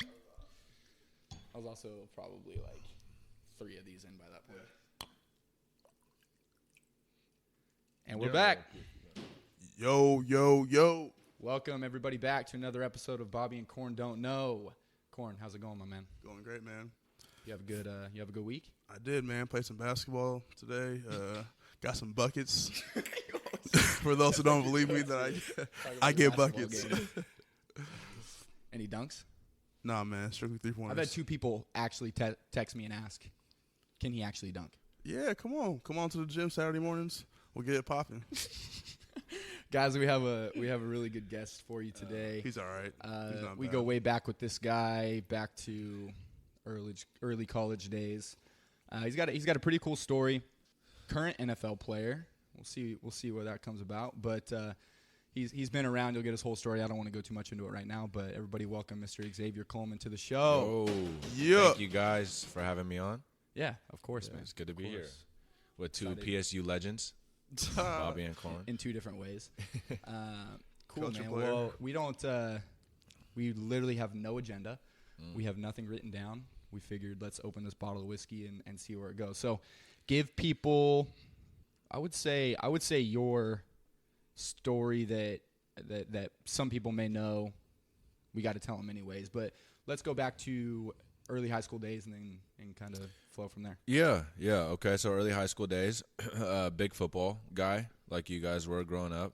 I was also probably like 3 of these in by that point. And we're back. Yo, yo, yo. Welcome, everybody, back to another episode of Bobby and Corn Don't Know. Corn, how's it going, my man? Going great, man. You have a good week? I did, man. Played some basketball today. Got some buckets. For those who don't believe me, that I get buckets. Any dunks? Nah, man. Strictly 3-pointers. I've had 2 people actually text me and ask, can he actually dunk? Yeah, come on. Come on to the gym Saturday mornings. We'll get it popping. Guys, we have a really good guest for you today. He's all right. We go way back with this guy, back to early college days. He's got a pretty cool story. Current NFL player. We'll see where that comes about. But he's been around. You'll get his whole story. I don't want to go too much into it right now. But everybody, welcome Mr. Xavier Coleman to the show. Oh, yeah. Thank you guys for having me on. Yeah, of course, man. It's good to be here with 2 Excited. PSU legends, Bobby and Corn. In 2 different ways. Cool, Culture man. player. Well, we literally have no agenda. We have nothing written down. We figured let's open this bottle of whiskey and see where it goes. So give people, I would say your story that some people may know. We got to tell them anyways. But let's go back to early high school days and kind of flow from there. Yeah. Okay, so early high school days, big football guy like you guys were growing up.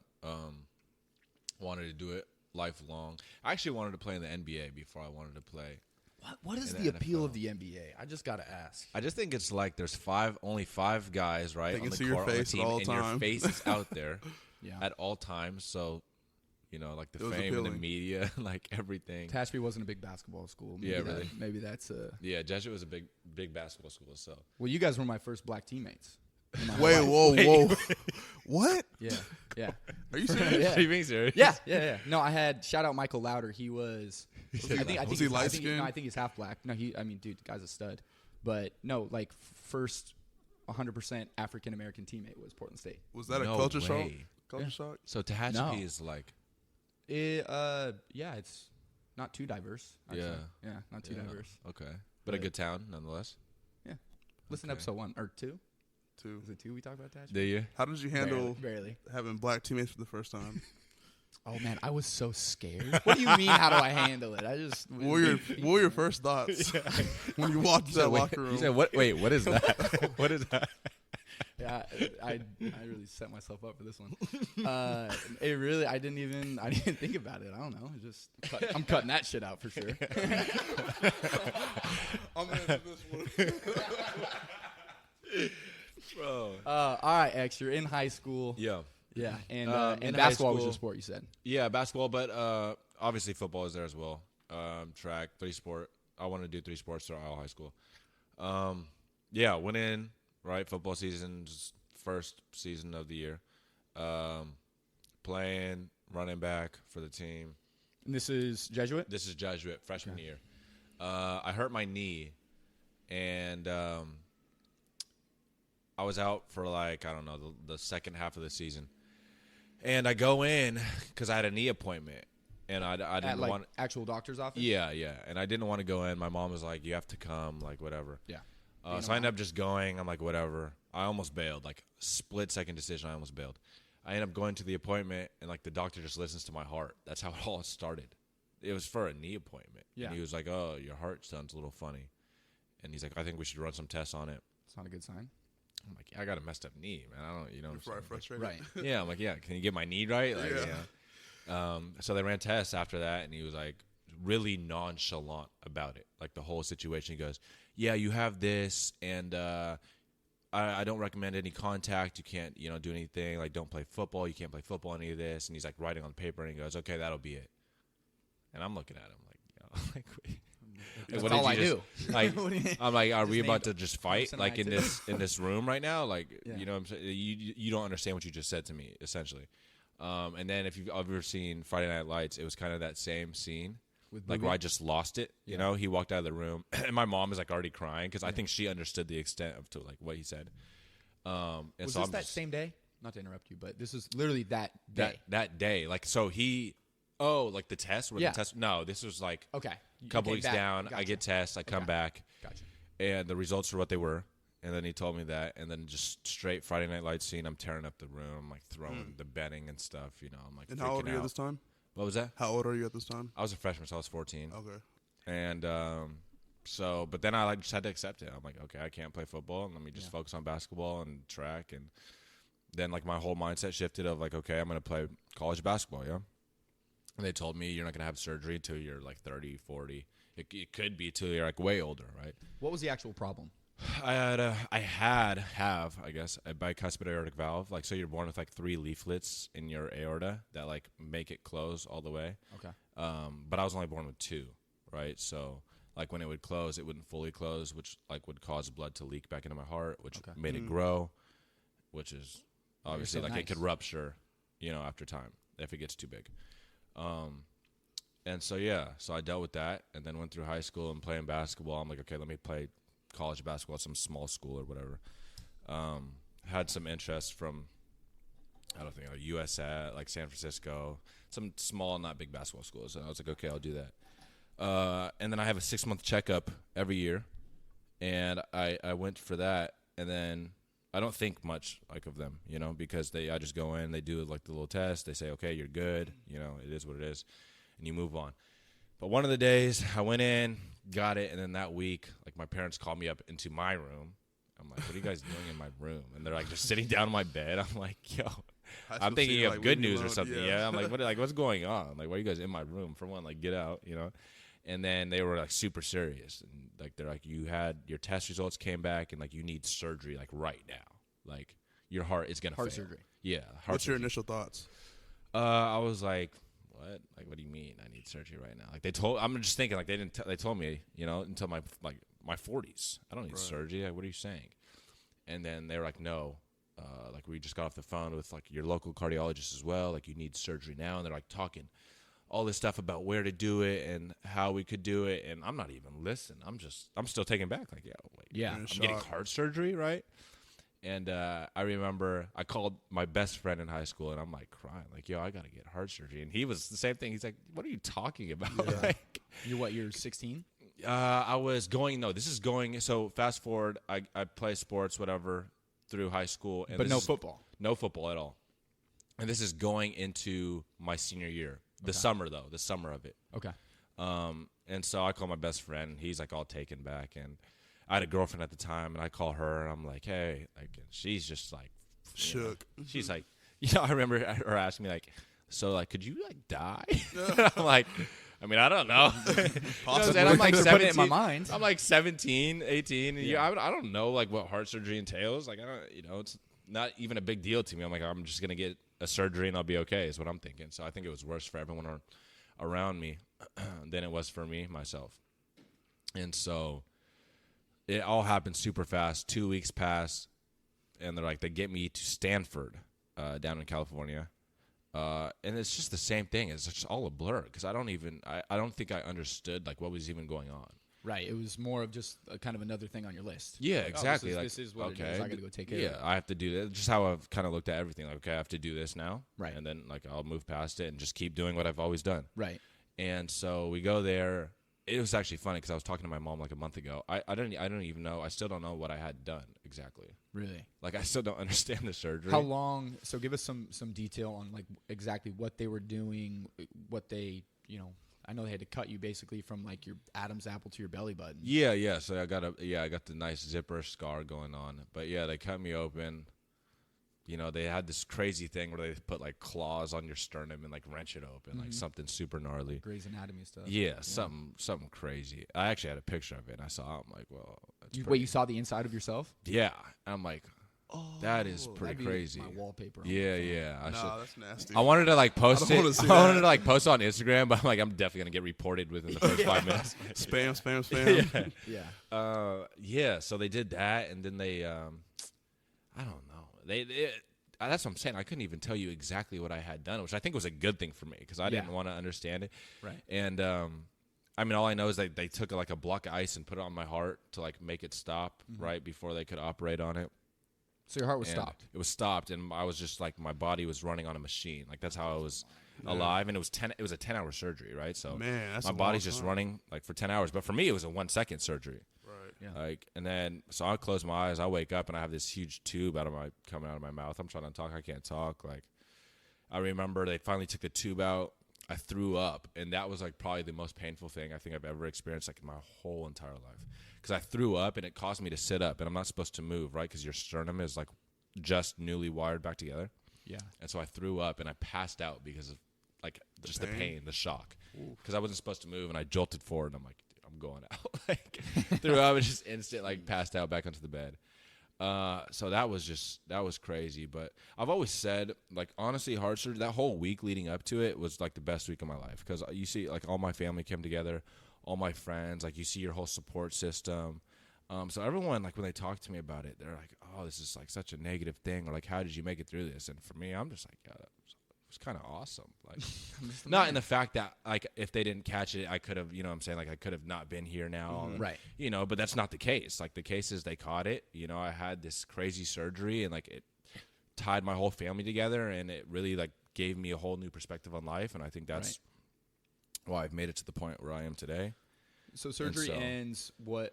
Wanted to do it lifelong. I actually wanted to play in the NBA before I wanted to play. What is in the the appeal NFL. of the NBA? I just got to ask. I just think it's like there's only 5 guys, right, They on can the see your court, on the face at team, all and your time. face is out there Yeah. at all times. So, like the It was fame and the appealing. media, like everything. Tashby wasn't a big basketball school. Yeah, really. Maybe that's Yeah, Jesuit was a big basketball school. So Well, you guys were my first black teammates. in my Wait, life. whoa. What? Yeah. Are you serious? Yeah. Are you being serious? Yeah. No, I had shout out Michael Louder. He was. I think Was he he's- light skinned? No, I think he's half black. No, dude, the guy's a stud. But no, like first 100% African American teammate was Portland State. Was that a No culture shock? way. Culture shock? So Tehachapi No. is like, It's not too diverse. Actually. Yeah. Not too yeah, diverse. Okay, but a good town nonetheless. Listen to Okay. episode 1 or 2. Too. Is it 2 we talked about Tashby? Do you? How did you handle Barely. having black teammates for the first time? Oh man, I was so scared. What do you mean? How do I handle it? I just. What were your first thoughts when you walked into that locker room? You said what? Wait, what is that? What is that? Yeah, I really set myself up for this one. I didn't think about it. I don't know. I'm cutting that shit out for sure. I'm gonna answer this one. Bro. All right, X, you're in high school. Yeah. Yeah, and In basketball high was your school- sport, you said. Yeah, basketball, but obviously football is there as well. Track, 3-sport. I wanted to do 3 sports throughout all high school. Went in, right, football season's first season of the year. Playing, running back for the team. And this is Jesuit? This is Jesuit, freshman year. I hurt my knee, and I was out for the second half of the season. And I go in because I had a knee appointment, and I didn't At want actual doctor's office? Yeah, and I didn't want to go in. My mom was like, "You have to come," like whatever. Yeah. So I ended up just going. I'm like, whatever. I almost bailed, like split-second decision. I almost bailed. I ended up going to the appointment, and like the doctor just listens to my heart. That's how it all started. It was for a knee appointment. Yeah. And he was like, "Oh, your heart sounds a little funny," and he's like, "I think we should run some tests on it." It's not a good sign. I'm like, yeah, I got a messed up knee, man. I don't, You're what I'm probably saying? frustrated. Right. Yeah, I'm like, yeah, can you get my knee right? Like, Yeah. So they ran tests after that, and he was like really nonchalant about it, like the whole situation. He goes, yeah, you have this, and I don't recommend any contact. You can't, do anything. Like, don't play football. You can't play football, any of this. And he's like writing on the paper, and he goes, okay, that'll be it. And I'm looking at him like, wait. That's what all did you I just- do. Like, I'm like, are we name about to just fight, Person like I in do. this room right now? Like, Yeah. you know what I'm saying? You don't understand what you just said to me, essentially. And then if you've ever seen Friday Night Lights, it was kind of that same scene, With like Booby? where I just lost it. You Yeah. know, he walked out of the room, and my mom is like already crying because I think she understood the extent of like what he said. And Was so this I'm that just, same day? Not to interrupt you, but this is literally that day. that day, like, so he Oh, like the test? Yeah. The test? No, this was like Okay. a couple weeks down. Gotcha. I get tests. I come back. Gotcha. And the results are what they were. And then he told me that. And then just straight Friday Night Lights scene, I'm tearing up the room. I'm like throwing the bedding and stuff. You know, I'm like And freaking how old are you out. at this time? What was that? How old are you at this time? I was a freshman, so I was 14. Okay. And but then I like just had to accept it. I'm like, okay, I can't play football, and let me just focus on basketball and track. And then like my whole mindset shifted of like, okay, I'm gonna play college basketball, yeah. And they told me you're not gonna have surgery until you're like 30, 40. It could be till you're like way older, right? What was the actual problem? I have I guess a bicuspid aortic valve. Like, so you're born with like 3 leaflets in your aorta that like make it close all the way. Okay. But I was only born with 2, right? So like when it would close, it wouldn't fully close, which like would cause blood to leak back into my heart, which made it grow, which is obviously so like nice. it could rupture, you know, after time if it gets too big. And so so I dealt with that, and then went through high school and playing basketball. I'm like, okay, let me play college basketball at some small school or whatever. Had some interest from, I don't think, USAT, like San Francisco, some small, not big basketball schools. And I was like, okay, I'll do that. And then I have a 6-month checkup every year, and I went for that, and then I don't think much like of them, you know, because I just go in, they do like the little test, they say, okay, you're good, you know, it is what it is, and you move on. But one of the days I went in, got it, and then that week, like my parents called me up into my room. I'm like, what are you guys doing in my room? And they're like just sitting down on my bed. I'm like, yo, I'm thinking of good news or something. Yeah. I'm like, what's going on? Like, why are you guys in my room? For one, like, get out, you know? And then they were like super serious. And like, they're like, your test results came back, and like, you need surgery like right now. Like, your heart is going to fail. Heart surgery. Yeah. What's your initial thoughts? I was like, what? Like, what do you mean I need surgery right now? Like, I'm just thinking, like, they told me, you know, until my 40s. I don't need surgery. Like, what are you saying? And then they were like, no. Like, we just got off the phone with, like, your local cardiologist as well. Like, you need surgery now. And they're, like, talking all this stuff about where to do it and how we could do it. And I'm not even listening. I'm still taken back. Like, I'm getting heart surgery, right? And I remember I called my best friend in high school, and I'm like crying, like, yo, I got to get heart surgery. And he was the same thing. He's like, what are you talking about? Yeah. Like, You're 16? I was going, so fast forward, I play sports, whatever, through high school. And But no football? No football at all. And this is going into my senior year. The summer of it. Okay. And so I call my best friend. He's like all taken back, and I had a girlfriend at the time, and I call her, and I'm like, hey, like, she's just like shook. She's like, I remember her asking me like, so like, could you like die? I'm like, I mean, I don't know. Possibly. I'm like 17. Put it in my mind. I'm like 17, 18. And I don't know like what heart surgery entails. Like, I don't, it's not even a big deal to me. I'm like, I'm just gonna get a surgery and I'll be okay. Is what I'm thinking. So I think it was worse for everyone around me than it was for me myself. And so it all happened super fast. 2 weeks passed, and they get me to Stanford down in California. And it's just the same thing. It's just all a blur because I don't think I understood like what was even going on. Right. It was more of just kind of another thing on your list. Yeah, like, exactly. This is what it is. I got to go take care of it. Yeah, I have to do that. Just how I've kind of looked at everything. Like, okay, I have to do this now. Right. And then like I'll move past it and just keep doing what I've always done. Right. And so we go there. It was actually funny because I was talking to my mom like a month ago. I don't even know. I still don't know what I had done exactly. Really? Like, I still don't understand the surgery. How long? So give us some detail on like exactly what they were doing, what they, I know they had to cut you basically from like your Adam's apple to your belly button. Yeah. So I got the nice zipper scar going on. But yeah, they cut me open. They had this crazy thing where they put like claws on your sternum and like wrench it open, like something super gnarly. Grey's Anatomy stuff. Yeah, something crazy. I actually had a picture of it, and I saw it. I'm like, well, that's wait, you saw the inside of yourself? Yeah. I'm like, that is pretty crazy. My wallpaper. Yeah. That's nasty. I wanted to like post it. I wanted to like post it on Instagram, but I'm like, I'm definitely gonna get reported within the first 5 minutes. Spam. Yeah. So they did that, and then they, I don't know. That's what I'm saying. I couldn't even tell you exactly what I had done, which I think was a good thing for me because I didn't want to understand it. Right. And I mean, all I know is they took like a block of ice and put it on my heart to like make it stop right before they could operate on it. So your heart was And stopped. It was stopped, and I was just like, my body was running on a machine. Like, that's how I was alive. And it was a 10-hour surgery, right? So Man, that's my a long body's just time. running like for 10 hours. But for me, it was a 1-second surgery. Right. Yeah. Like, and then so I close my eyes, I wake up, and I have this huge tube coming out of my mouth. I'm trying to talk, I can't talk. Like, I remember they finally took the tube out. I threw up, and that was like probably the most painful thing I think I've ever experienced like in my whole entire life. Because I threw up, and it caused me to sit up, and I'm not supposed to move, right? Because your sternum is like just newly wired back together. Yeah. And so I threw up, and I passed out because of like just the pain, the shock. Because I wasn't supposed to move, and I jolted forward, and I'm like, dude, I'm going out. Like, threw up and just instant like passed out back onto the bed. So that was crazy. But I've always said, like, honestly, heart surgery, that whole week leading up to it was like the best week of my life. Because you see, like, all my family came together, all my friends, like, you see your whole support system. So everyone, like, when they talk to me about it, they're like, oh, this is like such a negative thing, or like, how did you make it through this? And for me, I'm just like, yeah, it was kind of awesome. Like, not in the fact that, like, if they didn't catch it, I could have, you know what I'm saying, like, I could have not been here now. Right. You know, but that's not the case. Like, the case is they caught it. You know, I had this crazy surgery, and like, it tied my whole family together, and it really like gave me a whole new perspective on life. And I think that's why I've made it to the point where I am today. So surgery ends. What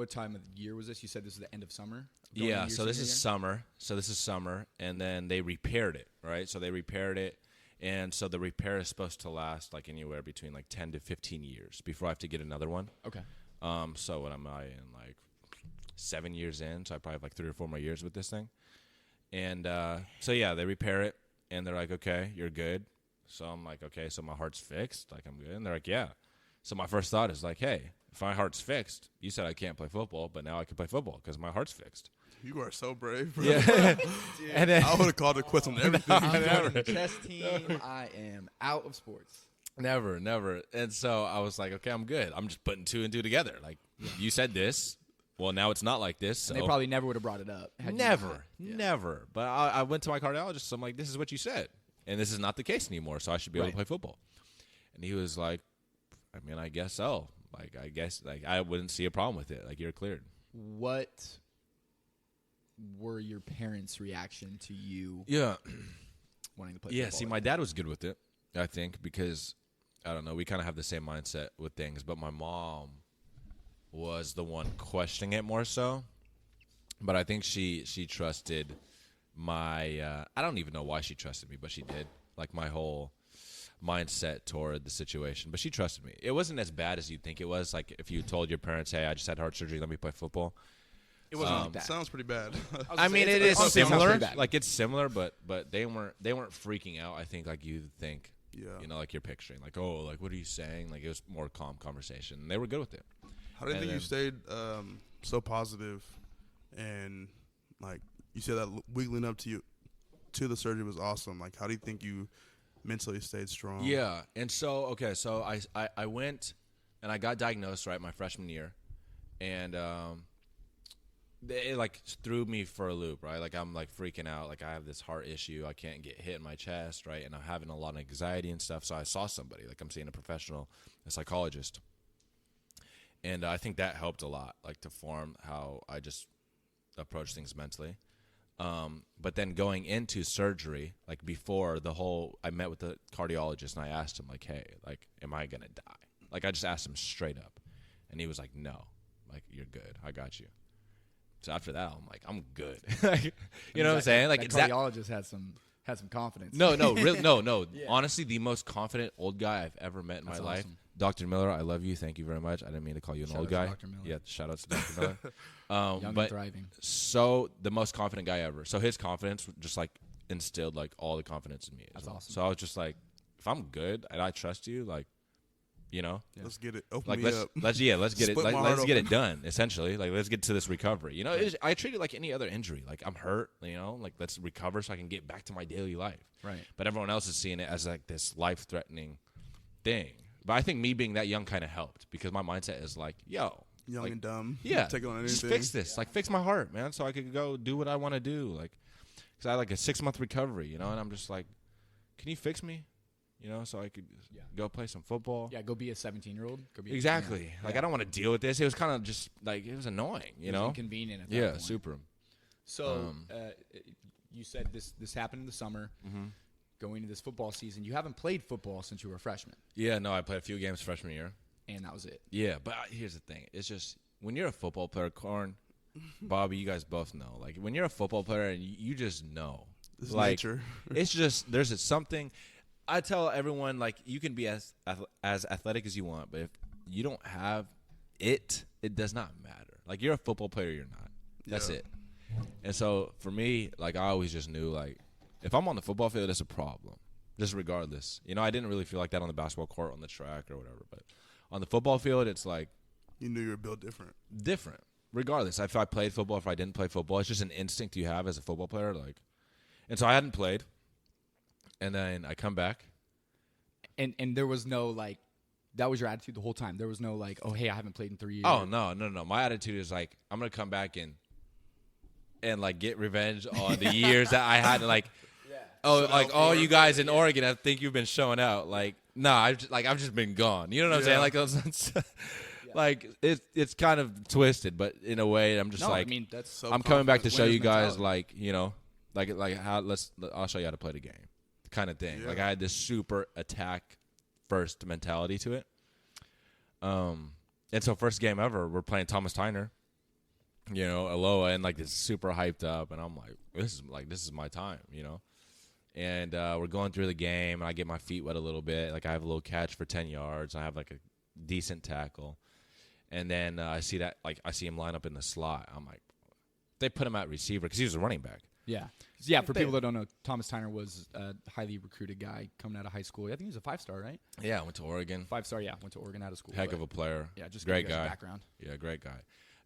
time of the year was this? You said this is the end of summer. Yeah. So this is summer. And then they repaired it, right? So they repaired it, and so the repair is supposed to last like anywhere between like 10 to 15 years before I have to get another one. Okay. So what am I in, like 7 years in? So I probably have like 3 or 4 more years with this thing. And so yeah, they repair it, and they're like, okay, you're good. So I'm like, okay, so my heart's fixed. Like, I'm good. And they're like, yeah. So my first thought is like, hey, if my heart's fixed, you said I can't play football, but now I can play football because my heart's fixed. You are so brave, bro. Yeah. And then, I would have called it quits on everything. I'm joining the chess team. I am out of sports. never. And so I was like, okay, I'm good. I'm just putting 2 and 2 together. Like, you said this. Well, now it's not like this. So. And they probably never would have brought it up. Never. But I went to my cardiologist. So I'm like, this is what you said. And this is not the case anymore. So I should be able to play football. And he was like, I mean, I guess so. Like, I guess, like, I wouldn't see a problem with it. Like, you're cleared. What were your parents' reaction to you wanting to play football? Yeah, see, my dad was good with it, I think, because, I don't know, we kind of have the same mindset with things. But my mom was the one questioning it more so. But I think she trusted my I don't even know why she trusted me, but she did. Like, my whole mindset toward the situation. But she trusted me. It wasn't as bad as you'd think it was. Like, if you told your parents, hey, I just had heart surgery, let me play football. It wasn't. Sounds pretty bad. I mean, it is similar. Like, it's similar, but they weren't freaking out, I think, like you think. Yeah. You know, like you're picturing. Like, oh, like, what are you saying? Like, it was more calm conversation. And they were good with it. How do you think you stayed so positive, and like you said that wiggling up to the surgery was awesome? Like, how do you think you mentally stayed strong? Yeah, and so so I went and I got diagnosed right my freshman year, and it like threw me for a loop, right? Like, I'm like freaking out, like I have this heart issue, I can't get hit in my chest, right? And I'm having a lot of anxiety and stuff. So I saw somebody, like I'm seeing a psychologist. And I think that helped a lot, like to form how I just approach things mentally. But then going into surgery, like before I met with the cardiologist and I asked him, like, hey, like, am I going to die? Like, I just asked him straight up. And he was like, no, like, you're good. I got you. So after that, I'm like, I'm good. You know what I'm saying? Like, that cardiologist had some confidence. No, really, no. Yeah. Honestly, the most confident old guy I've ever met in my life. Awesome. Dr. Miller, I love you. Thank you very much. I didn't mean to call you an old guy. Dr. Miller. Yeah, shout out to Dr. Miller. Young but and thriving. So the most confident guy ever. So his confidence just like instilled like all the confidence in me. That's awesome. So I was just like, if I'm good and I trust you, like, you know, Let's get it. Open like me up. let's get it. Split Like, my let's heart get open. it done. Essentially, like let's get to this recovery. You know, I treat it like any other injury. Like, I'm hurt. You know, like let's recover so I can get back to my daily life. Right. But everyone else is seeing it as like this life-threatening thing. But I think me being that young kind of helped because my mindset is like, yo, Young like, and dumb. yeah, Take on anything. just fix this. Like, fix my heart, man, so I could go do what I want to do. Like, because I had like a 6-month recovery, you know, and I'm just like, can you fix me? You know, so I could go play some football. Yeah, go be a 17-year-old. Exactly. Like, I don't want to deal with this. It was kind of just like, it was annoying, you know? Inconvenient at that point. Super. So you said this happened in the summer. Mm-hmm. Going into this football season, you haven't played football since you were a freshman. Yeah, no, I played a few games freshman year. And that was it. Yeah, but here's the thing. It's just when you're a football player, Corn, Bobby, you guys both know. Like, when you're a football player and you just know. It's like, nature. It's just there's something. I tell everyone, like, you can be as athletic as you want, but if you don't have it does not matter. Like, you're a football player, you're not. That's it. And so, for me, like, I always just knew, like, if I'm on the football field, it's a problem, just regardless. You know, I didn't really feel like that on the basketball court, on the track, or whatever. But on the football field, it's like you knew you were built different. Different, regardless. If I played football, if I didn't play football, it's just an instinct you have as a football player. Like, and so I hadn't played, and then I come back, and there was no like, that was your attitude the whole time. There was no like, oh hey, I haven't played in 3 years. Oh no. My attitude is like, I'm gonna come back and like get revenge on the years that I had to like. Oh, like all you guys in Oregon, I think you've been showing out. Like, no, I've just been gone. You know what I'm saying? Like, like it's kind of twisted, but in a way, I'm just like, I mean, that's so I'm coming back to show you guys, like, you know, like how I'll show you how to play the game, kind of thing. Yeah. Like, I had this super attack first mentality to it. And so first game ever, we're playing Thomas Tyner, you know, Aloha, and like it's super hyped up, and I'm like, this is my time, you know. And we're going through the game, and I get my feet wet a little bit. Like, I have a little catch for 10 yards. I have, like, a decent tackle. And then I see him line up in the slot. I'm like, they put him at receiver because he was a running back. Yeah. Yeah, for people that don't know, Thomas Tyner was a highly recruited guy coming out of high school. I think he was a 5-star, right? Yeah, I went to Oregon. 5-star, yeah. Went to Oregon out of school. Heck of a player. Yeah, just great guy. Background. Yeah, great guy.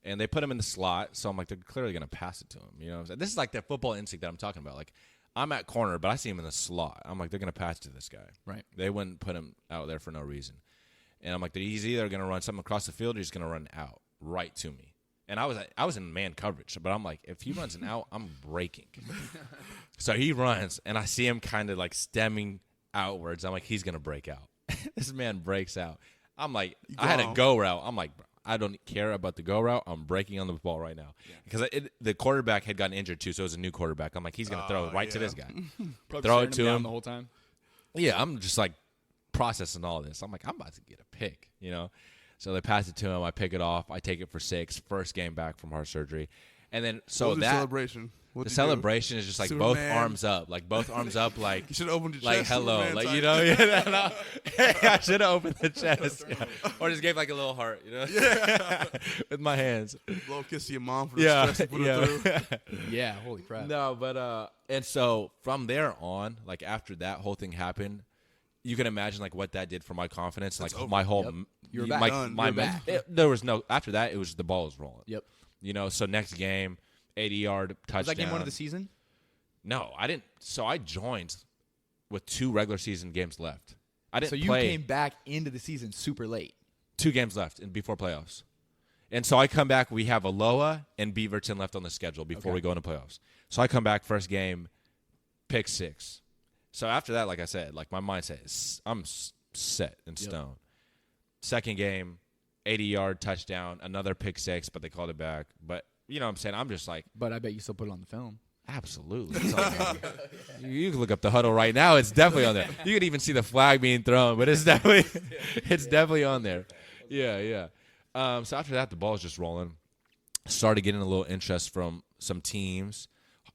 And they put him in the slot, so I'm like, they're clearly going to pass it to him. You know what I'm saying? This is like the football instinct that I'm talking about. Like, I'm at corner, but I see him in the slot. I'm like, they're going to pass to this guy. Right. They wouldn't put him out there for no reason. And I'm like, he's either going to run something across the field or he's going to run out right to me. And I was in man coverage, but I'm like, if he runs an out, I'm breaking. So he runs, and I see him kind of like stemming outwards. I'm like, he's going to break out. This man breaks out. I'm like, I had a go route. I'm like, bro, I don't care about the go route. I'm breaking on the ball right now. Because the quarterback had gotten injured, too, so it was a new quarterback. I'm like, he's going to throw it right to this guy. Throw it to him the whole time. Yeah, I'm just, like, processing all this. I'm like, I'm about to get a pick, you know? So they pass it to him. I pick it off. I take it for 6. First game back from heart surgery. And then, so what was that. The celebration? The celebration is just like Superman. both arms up. Like, both arms up, like. You should have opened your like, chest. hello. Superman Like, type. you know? Yeah, I should have opened the chest. Yeah. Or just gave, like, a little heart, you know? Yeah. With my hands. Little kiss to your mom for the stress you put her through. Yeah, holy crap. No, but, and so from there on, like, after that whole thing happened, you can imagine, like, what that did for my confidence. Like, my whole. Yep. You were back. My back. There was no. After that, it was the ball was rolling. Yep. You know, so next game, 80-yard touchdown. Was that game 1 of the season? No, I didn't. So I joined with 2 regular season games left. I didn't So you play. came back into the season super late. 2 games left before playoffs. And so I come back. We have Aloha and Beaverton left on the schedule before we go into playoffs. So I come back, first game, pick 6. So after that, like I said, like my mindset is I'm set in stone. Second game, 80-yard touchdown, another pick 6, but they called it back. But you know what I'm saying? I'm just like. But I bet you still put it on the film. Absolutely. You can look up the huddle right now. It's definitely on there. You can even see the flag being thrown, but it's definitely on there. Yeah. So after that, the ball's just rolling. Started getting a little interest from some teams.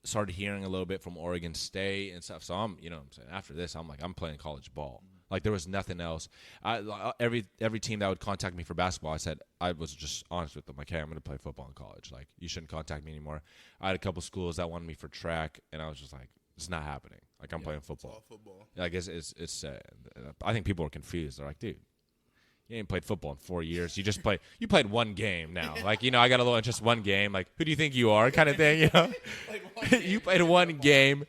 Started hearing a little bit from Oregon State and stuff. So I'm, you know what I'm saying? After this, I'm like, I'm playing college ball. Like, there was nothing else. Every team that would contact me for basketball, I was just honest with them. Like, hey, I'm going to play football in college. Like, you shouldn't contact me anymore. I had a couple schools that wanted me for track, and I was just like, it's not happening. Like, I'm playing football. It's all football. Like, it's I think people are confused. They're like, dude, you ain't played football in 4 years. You played 1 game now. Like, you know, I got a little interest 1 game. Like, who do you think you are kind of thing, you know? You played 1 game.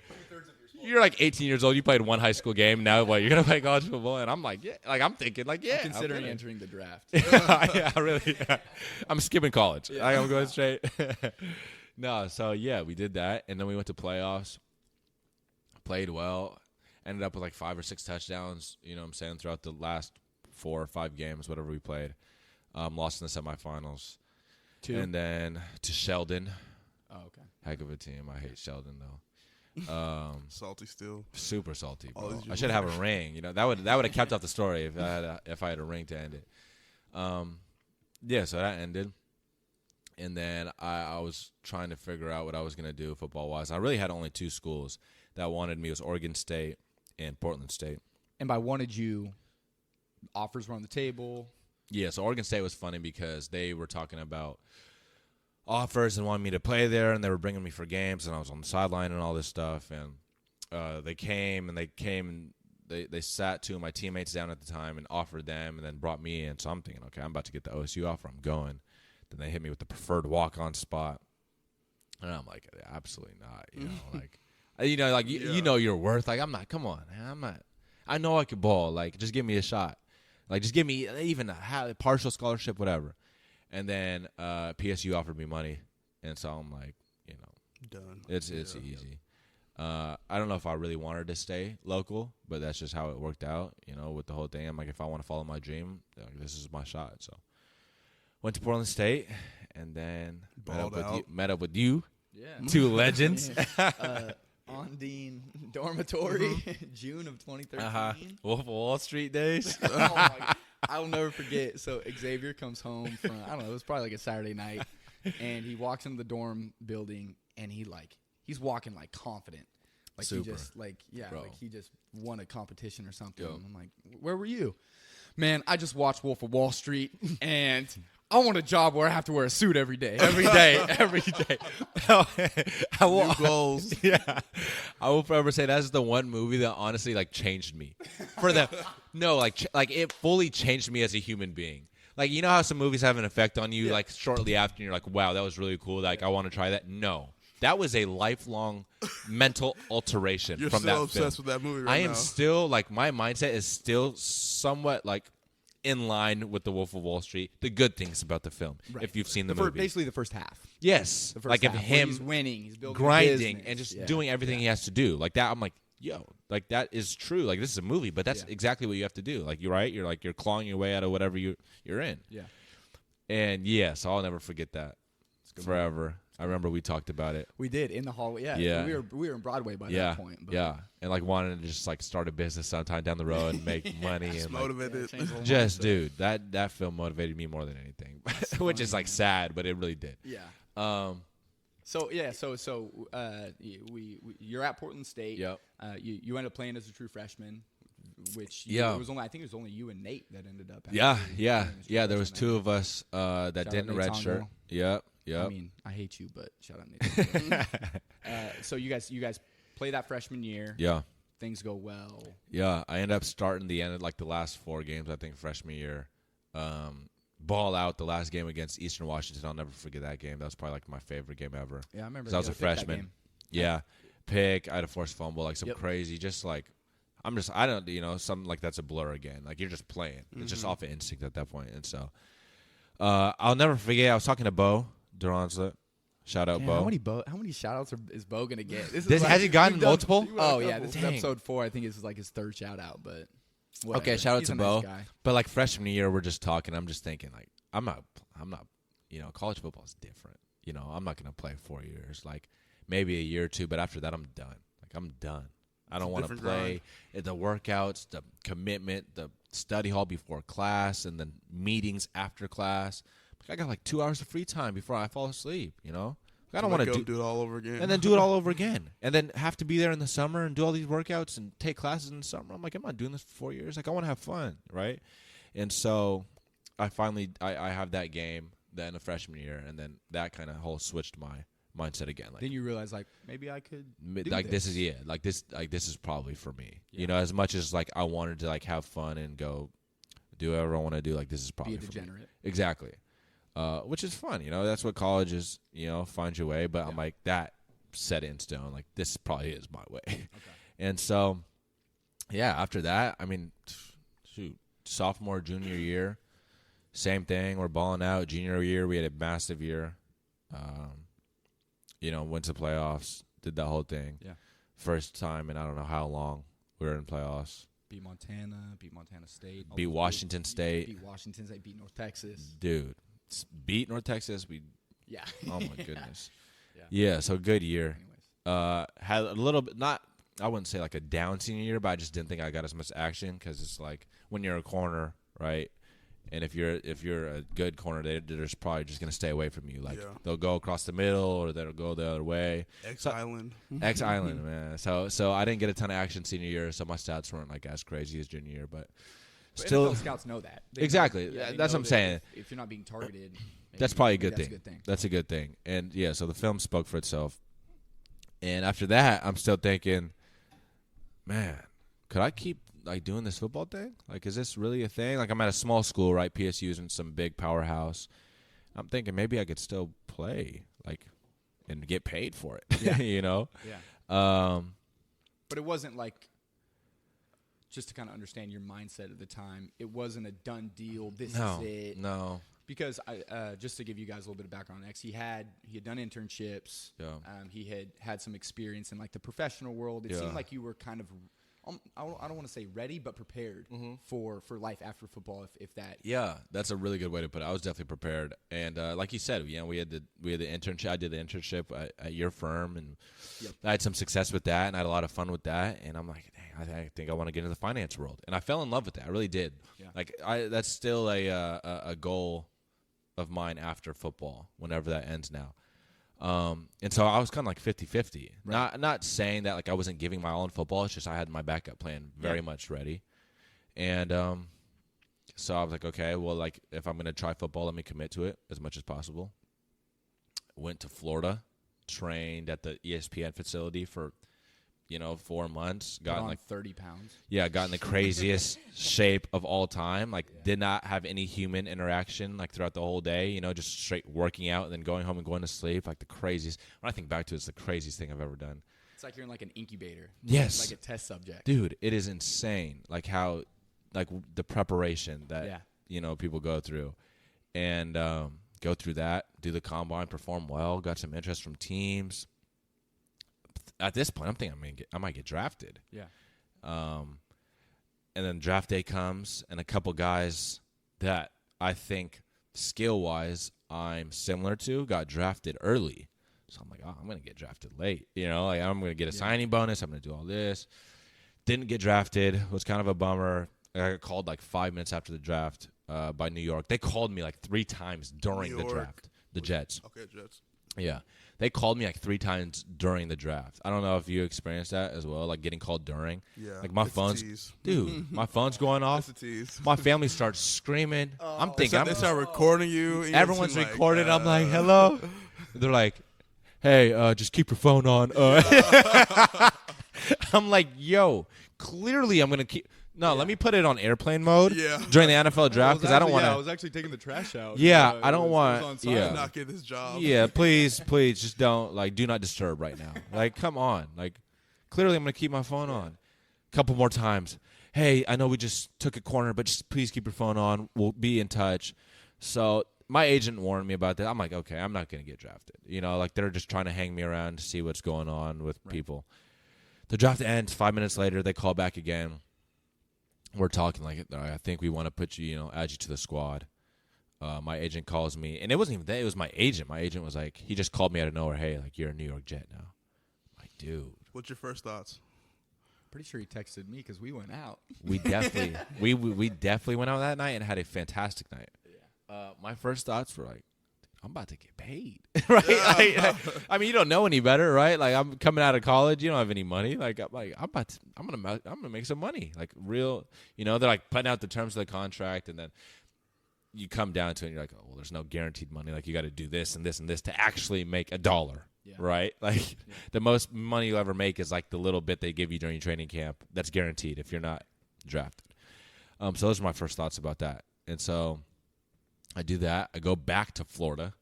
You're like 18 years old. You played 1 high school game. Now what? You're gonna play college football? And I'm like, yeah. Like I'm thinking, like, yeah. I'm considering entering the draft. Yeah, really. Yeah. I'm skipping college. Yeah. I'm going straight. No, so yeah, we did that, and then we went to playoffs. Played well. Ended up with like 5 or 6 touchdowns. You know what I'm saying, throughout the last 4 or 5 games, whatever we played. Lost in the semifinals. 2. And then to Sheldon. Oh, okay. Heck of a team. I hate Sheldon though. Salty still. Super salty, All bro. these I should have a ring. That would have kept up the story if I had a ring to end it. Yeah, so that ended, and then I was trying to figure out what I was gonna do football wise. I really had only 2 schools that wanted me. It was Oregon State and Portland State. And by wanted you, offers were on the table. Yeah, so Oregon State was funny because they were talking about offers and wanted me to play there, and they were bringing me for games, and I was on the sideline and all this stuff. And they came and they sat 2 of my teammates down at the time and offered them, and then brought me in. So I'm thinking, okay, I'm about to get the OSU offer. I'm going. Then they hit me with the preferred walk-on spot, and I'm like, absolutely not. You know your worth. Like, I'm not. Come on, man, I'm not. I know I could ball. Like, just give me a shot. Like, just give me even a partial scholarship, whatever. And then PSU offered me money, and so I'm like, done. It's easy. I don't know if I really wanted to stay local, but that's just how it worked out. With the whole thing, I'm like, if I want to follow my dream, this is my shot. So went to Portland State, and then met up with you. Yeah. 2 legends. Ondine Dormitory, June of 2013. Wolf of Wall Street days. Oh my God. I'll never forget. So Xavier comes home from, I don't know, it was probably like a Saturday night, and he walks into the dorm building, and he's walking like confident. Like Super. he just Bro. like he just won a competition or something. Yo. I'm like, where were you? Man, I just watched Wolf of Wall Street, and I want a job where I have to wear a suit every day. Every day. New goals. Yeah. I will forever say that's the one movie that honestly changed me. It fully changed me as a human being. Like, you know how some movies have an effect on you shortly after, and you're like, wow, that was really cool. Like, I want to try that. No. That was a lifelong mental alteration You're from that film. You're so obsessed with that movie right now. I am still, my mindset is still somewhat, in line with the Wolf of Wall Street. The good things about the film, if you've seen the movie. Basically the first half. Yes. The first half, of him he's winning, he's building grinding business. and just doing everything he has to do. Like that, I'm like, yo, that is true. Like, this is a movie, but that's exactly what you have to do. Like, you're right. You're clawing your way out of whatever you're in. Yeah. And so I'll never forget that forever. I remember we talked about it. We did in the hallway. Yeah. We were in Broadway by that point. But and wanted to just start a business sometime down the road and make money and motivated. Just dude, that film motivated me more than anything, which is sad, but it really did. Yeah. You're at Portland State. Yep. You ended up playing as a true freshman, which I think it was only you and Nate that ended up. Yeah. There was 2 of us that didn't redshirt. Yep. I mean, I hate you, but shout out Nate. So you guys play that freshman year. Yeah. Things go well. Yeah, I ended up starting the end of the last 4 games, I think, freshman year. Ball out the last game against Eastern Washington. I'll never forget that game. That was probably my favorite game ever. Yeah, I remember. Because I was a freshman. Yeah. Pick. I had a forced fumble, some crazy, I don't, something that's a blur again. You're just playing. It's just off of instinct at that point. And so I'll never forget, I was talking to Bo Duranza. Shout out, Bo. How many shout outs is Bo going to get? Has he gotten multiple? Oh, yeah. This is episode 4. I think this is his 3rd shout out, but whatever. Okay, shout out He's to a Bo. nice guy. But freshman year, we're just talking. I'm just thinking, I'm not, college football is different. I'm not going to play 4 years. Maybe a year or 2, but after that, I'm done. I'm done. I don't want to play the workouts, the commitment, the study hall before class, and then meetings after class. I got 2 hours of free time before I fall asleep. I don't want to do it all over again, and then do it all over again, and then have to be there in the summer and do all these workouts and take classes in the summer. I'm like, I'm not doing this for 4 years. I want to have fun, right? And so, I finally I have that game then a freshman year, and then that kind of whole switched my mindset again. Then you realize maybe I could do this is this is probably for me. Yeah. As much as I wanted to have fun and go do whatever I want to do, this is probably be a degenerate. For me. Exactly. Which is fun, that's what college is, find your way. But I'm that set in stone. This probably is my way. Okay. And so, after that, sophomore, junior year, same thing. We're balling out. Junior year, we had a massive year. Went to playoffs, did that whole thing. Yeah. First time in I don't know how long we were in playoffs. Beat Montana, beat Montana State. Beat Washington State. Beat Washington State, beat North Texas. Dude. Beat North Texas. Oh, my goodness. Yeah, so good year. Anyways. Had a little bit, not, I wouldn't say like a down senior year, but I just didn't think I got as much action because it's like when you're a corner, right? And if you're a good corner, they're just probably just gonna stay away from you. Like they'll go across the middle or they'll go the other way. X Island, man. So I didn't get a ton of action senior year, so my stats weren't like as crazy as junior year, but still, NFL scouts know that. Exactly. They That's know what I'm that saying. If you're not being targeted, That's probably a good that's thing. a good thing. That's a good thing. And yeah, so the film spoke for itself. And after that, I'm still thinking, man, could I keep like doing this football thing? Like, is this really a thing? Like, I'm at a small school, right? PSU's in some big powerhouse. I'm thinking maybe I could still play, like, and get paid for it. Yeah. you know? Yeah. But it wasn't like, just to kind of understand your mindset at the time, it wasn't a done deal. This is it. No. Because just to give you guys a little bit of background on X, he had done internships. Yeah. He had some experience in like the professional world. It seemed like you were kind of, I don't want to say ready, but prepared for life after football. If that. Yeah, that's a really good way to put it. I was definitely prepared, and like you said, we had the internship. I did the internship at your firm, and I had some success with that, and I had a lot of fun with that. And I'm like, dang, I think I want to get into the finance world, and I fell in love with that. I really did. Yeah. Like that's still a goal of mine after football, whenever that ends now. And so I was kind of like 50-50. Right. Not saying that like I wasn't giving my all in football. It's just I had my backup plan very much ready. And so I was like, okay, well, like if I'm going to try football, let me commit to it as much as possible. Went to Florida, trained at the ESPN facility for 4 months. Got on like 30 pounds. Yeah, got in the craziest shape of all time. Like, did not have any human interaction like throughout the whole day. Just straight working out and then going home and going to sleep. Like the craziest. When I think back to it, it's the craziest thing I've ever done. It's like you're in like an incubator. Yes, like a test subject. Dude, it is insane. Like how, like the preparation that people go through, and go through that, do the combine, perform well, got some interest from teams. At this point, I'm thinking I might get drafted. Yeah. And then draft day comes, and a couple guys that I think skill-wise I'm similar to got drafted early. So I'm like, oh, I'm going to get drafted late. Like I'm going to get a signing bonus. I'm going to do all this. Didn't get drafted. Was kind of a bummer. I got called like 5 minutes after the draft by New York. They called me like 3 times during the draft. The Jets. Okay, Jets. Yeah. They called me like 3 times during the draft. I don't know if you experienced that as well, like getting called during. Yeah. Like my phone's, dude, my phone's going off. That's a tease. My family starts screaming. I'm thinking, they start recording you. Everyone's recording. I'm like, hello. They're like, hey, just keep your phone on. I'm like, yo, clearly I'm gonna keep. No, let me put it on airplane mode during the NFL draft because I don't want to. I was actually taking the trash out. Yeah, I don't want. Not get this job. Yeah, please, just don't do not disturb right now. Like, come on. Like, clearly I'm gonna keep my phone on. A couple more times. Hey, I know we just took a corner, but just please keep your phone on. We'll be in touch. So my agent warned me about that. I'm like, okay, I'm not gonna get drafted. Like they're just trying to hang me around to see what's going on with people. The draft ends. 5 minutes later, they call back again. We're talking like, I think we want to put you, add you to the squad. My agent calls me, and it wasn't even that. It was my agent. My agent was like, he just called me out of nowhere. Hey, like, you're a New York Jet now. I'm like, dude. What's your first thoughts? Pretty sure he texted me because we went out. We definitely, we definitely went out that night and had a fantastic night. Yeah. My first thoughts were like, I'm about to get paid, right? I mean, you don't know any better, right? Like, I'm coming out of college, you don't have any money. Like, I'm gonna make some money, like real. They're like putting out the terms of the contract, and then you come down to it, and you're like, oh, well, there's no guaranteed money. Like, you got to do this and this and this to actually make $1, right? Like, the most money you'll ever make is like the little bit they give you during your training camp. That's guaranteed if you're not drafted. So those are my first thoughts about that, and so. I do that. I go back to Florida.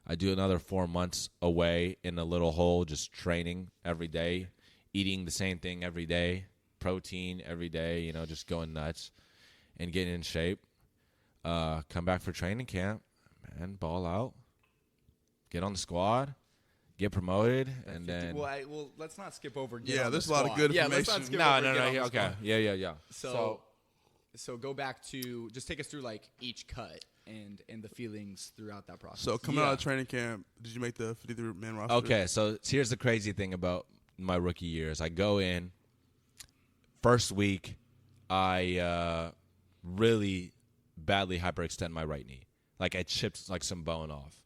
I do another 4 months away in a little hole, just training every day, eating the same thing every day, protein every day, just going nuts and getting in shape. Come back for training camp, man, ball out, get on the squad, get promoted, and then. Well, let's not skip over. There's a lot of good information. Let's not skip no. over. Okay. Yeah. So go back to just take us through like each cut. and the feelings throughout that process. So coming out of training camp, did you make the 53-man roster? Okay, so here's the crazy thing about my rookie years. I go in, first week, I really badly hyperextend my right knee. Like I chipped like some bone off.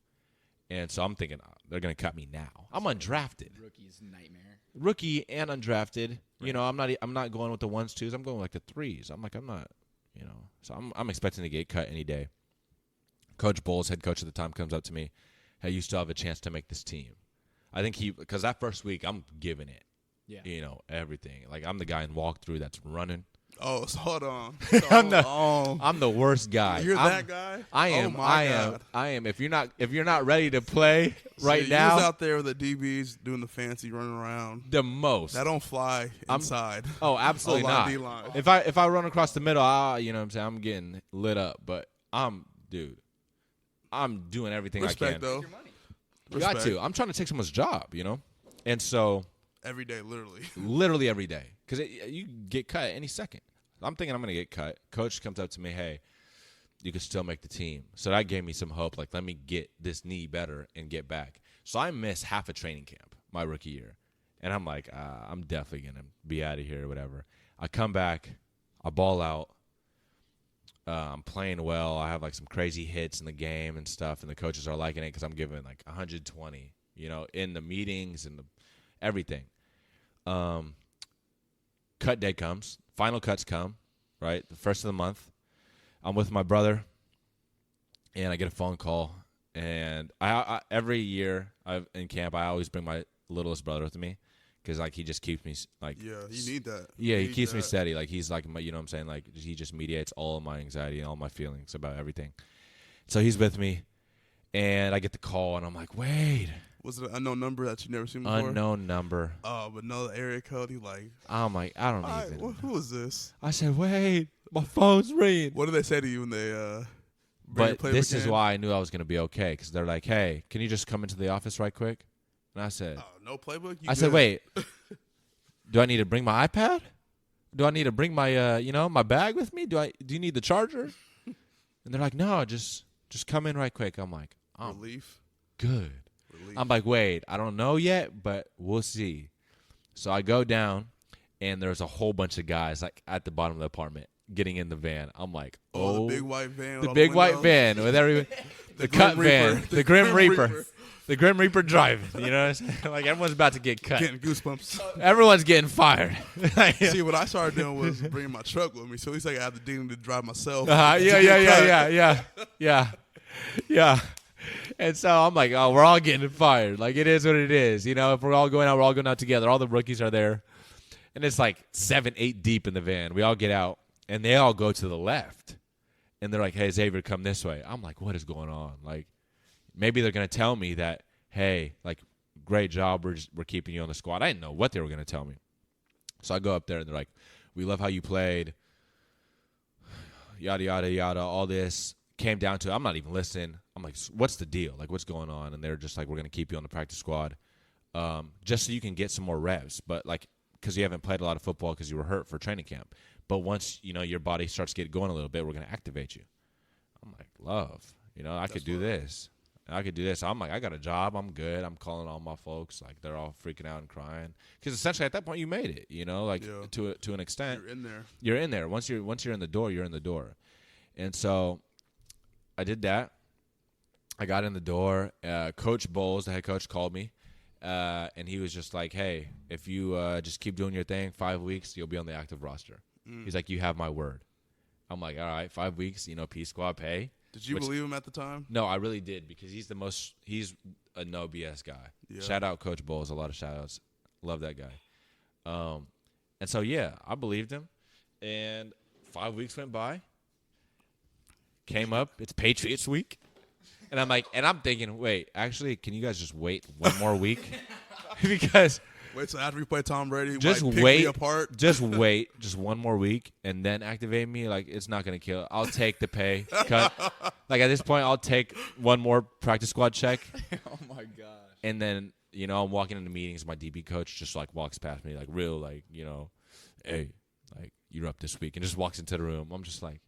And so I'm thinking, they're going to cut me now. I'm undrafted. Rookie's nightmare. Rookie and undrafted. Right. You know, I'm not going with the 1s, 2s. I'm going with like the 3s. I'm not, you know. So I'm expecting to get cut any day. Coach Bowles, head coach at the time, comes up to me. Hey, you still have a chance to make this team. I think because that first week, I'm giving it. Yeah. You know, everything. Like, I'm the guy in walkthrough that's running. Oh, so hold on. I'm the worst guy. You're that guy? I am. Oh I am. If you're not ready to play right now, you was out there with the DBs doing the fancy running around. The most. That don't fly inside. Absolutely not. D-line. If I run across the middle, you know what I'm saying, I'm getting lit up. But I'm doing everything I can. Though. You got to. I'm trying to take someone's job, you know, and so every day, literally. Literally every day, because you get cut any second. I'm thinking I'm going to get cut. Coach comes up to me, hey, you can still make the team. So that gave me some hope. Like, let me get this knee better and get back. So I missed half a training camp my rookie year. And I'm like, I'm definitely going to be out of here or whatever. I come back. I ball out. I'm playing well. I have, like, some crazy hits in the game and stuff. And the coaches are liking it because I'm giving, like, 120, you know, in the meetings and everything. Cut day comes. Final cuts come, right? The first of the month. I'm with my brother, and I get a phone call. And I every year in camp, I always bring my littlest brother with me because, like, he just keeps me, like... Yeah, you need that. Yeah, he keeps me steady. Like, he's, like, you know what I'm saying? Like, he just mediates all of my anxiety and all my feelings about everything. So he's with me, and I get the call, and I'm like, wait... Was it an unknown number that you never seen before? Unknown number. Oh, but no area code. He like. I'm like, I don't even. Who is this? I said, wait, my phone's ringing. What did they say to you when they? But this is why I knew I was going to be okay, because they're like, hey, can you just come into the office right quick? And I said, no playbook. I said, wait, do I need to bring my iPad? Do I need to bring my my bag with me? Do you need the charger? And they're like, no, just come in right quick. I'm like, oh, relief. Good. I'm like, wait, I don't know yet, but we'll see. So I go down, and there's a whole bunch of guys like at the bottom of the apartment getting in the van. I'm like, the big white van. The big white van with every the cut van, the Grim Reaper. The Grim Reaper driving. You know what I'm saying? Like, everyone's about to get cut. Getting goosebumps. Everyone's getting fired. See, what I started doing was bringing my truck with me, so at least I have the dignity to drive myself. Yeah. And so I'm like, oh, we're all getting fired. Like, it is what it is. You know, if we're all going out together. All the rookies are there. And it's like 7, 8 deep in the van. We all get out, and they all go to the left. And they're like, hey, Xavier, come this way. I'm like, what is going on? Like, maybe they're going to tell me that, hey, like, great job. We're keeping you on the squad. I didn't know what they were going to tell me. So I go up there, and they're like, we love how you played. Yada, yada, yada, all this. Came down to, I'm not even listening. I'm like, what's the deal? Like, what's going on? And they're just like, we're going to keep you on the practice squad just so you can get some more reps. But, like, because you haven't played a lot of football because you were hurt for training camp. But once, you know, your body starts getting going a little bit, we're going to activate you. I'm like, love. You know, I could do this. I could do this. I'm like, I got a job. I'm good. I'm calling all my folks. Like, they're all freaking out and crying. Because essentially at that point you made it, you know, like to an extent. You're in there. You're in there. Once you're in the door, you're in the door. And so I did that. I got in the door. Coach Bowles, the head coach, called me. And he was just like, hey, if you just keep doing your thing, 5 weeks, you'll be on the active roster. He's like, you have my word. I'm like, all right, 5 weeks, you know, P squad pay. Did you believe him at the time? No, I really did, because he's a no BS guy. Yeah. Shout out Coach Bowles, a lot of shout outs. Love that guy. And so, yeah, I believed him. And 5 weeks went by. Came up, it's Patriots week. And I'm thinking, wait, actually, can you guys just wait one more week? Because wait till after we play Tom Brady, just pick wait, me apart. Just wait, just one more week, and then activate me. Like, it's not gonna kill. I'll take the pay cut. Like, at this point, I'll take one more practice squad check. Oh my gosh. And then, you know, I'm walking into meetings. My DB coach just like walks past me, like real, like, you know, hey, like, you're up this week, and just walks into the room. I'm just like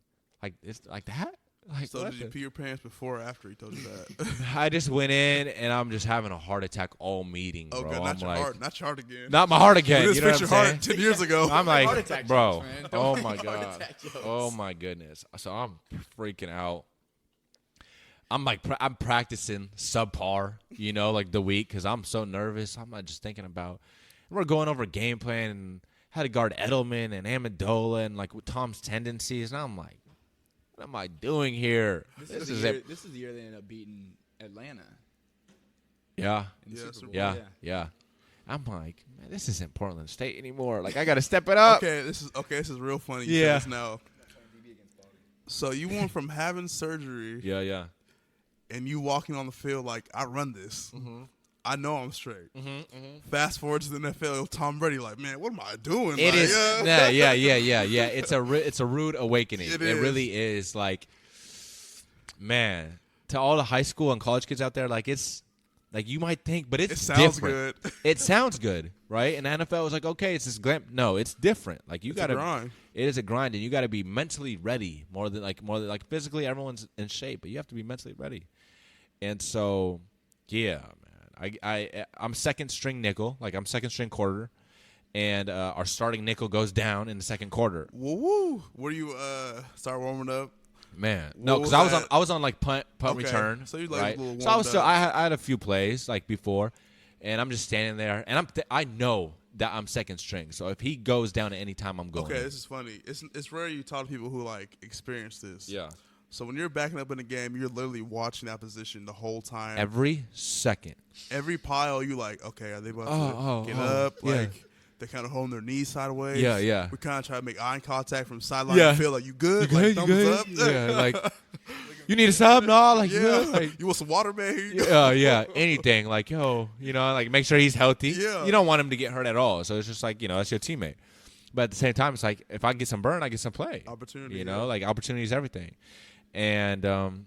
it's like that. Like, So what did you the- pee your pants before or after he told you that? I just went in and I'm just having a heart attack all meeting, bro. Oh, good. I'm Not your like, heart. Not your heart again. not my heart again. We You just know what fixed I'm your saying? heart 10 years ago. I'm Heart like, attack bro, jokes, man. oh Don't my make heart god, attack jokes. oh my goodness. So I'm freaking out. I'm like, I'm practicing subpar, you know, like the week because I'm so nervous. I'm not just thinking about. We're going over game plan and how to guard Edelman and Amendola and like with Tom's tendencies, and I'm like, what am I doing here? This is the year they ended up beating Atlanta. Yeah, In the Yeah, Super Super Bowl. yeah, yeah. I'm like, man, this isn't Portland State anymore. Like, I got to step it up. Okay, this is real funny. You Yeah. said this now. So you went from having surgery Yeah, yeah. and you walking on the field like, I run this. Mm-hmm. I know I'm straight. Fast forward to the NFL, Tom Brady like, man, what am I doing? It like, is. Yeah. It's a rude awakening. It It is. really is. Like, man, to all the high school and college kids out there, like it's like you might think, but it's It sounds different. good. It sounds good, right? And the NFL is like, okay, it's this glam. No, it's different. Like you It's a got to. grind. It is a grind, and you got to be mentally ready more than like physically. Everyone's in shape, but you have to be mentally ready. And so, yeah, man, I'm second string nickel, like I'm second string quarter, and our starting nickel goes down in the second quarter. Woo woo. Where you start warming up? Man, no, What because was I was on like punt Okay. return. So you like right? a little So I was warmed still up. I had a few plays like before, and I'm just standing there, and I know that I'm second string. So if he goes down at any time, I'm going. Okay, this is funny. It's rare you talk to people who like experience this. Yeah. So when you're backing up in a game, you're literally watching that position the whole time. Every second. Every pile, you like, okay, are they about Oh, to get oh, up? yeah. Like they kind of holding their knees sideways. Yeah, yeah. We kind of try to make eye contact from sideline. Yeah. To feel like you good, like thumbs up. Yeah, like you need a sub? No, like Yeah. you good? Like, You want some water, man? Here you go. yeah, anything. Like, yo, you know, like make sure he's healthy. Yeah. You don't want him to get hurt at all. So it's just like, you know, that's your teammate. But at the same time, it's like if I get some burn, I get some play. Opportunity, You yeah. know, like opportunity is everything. And man,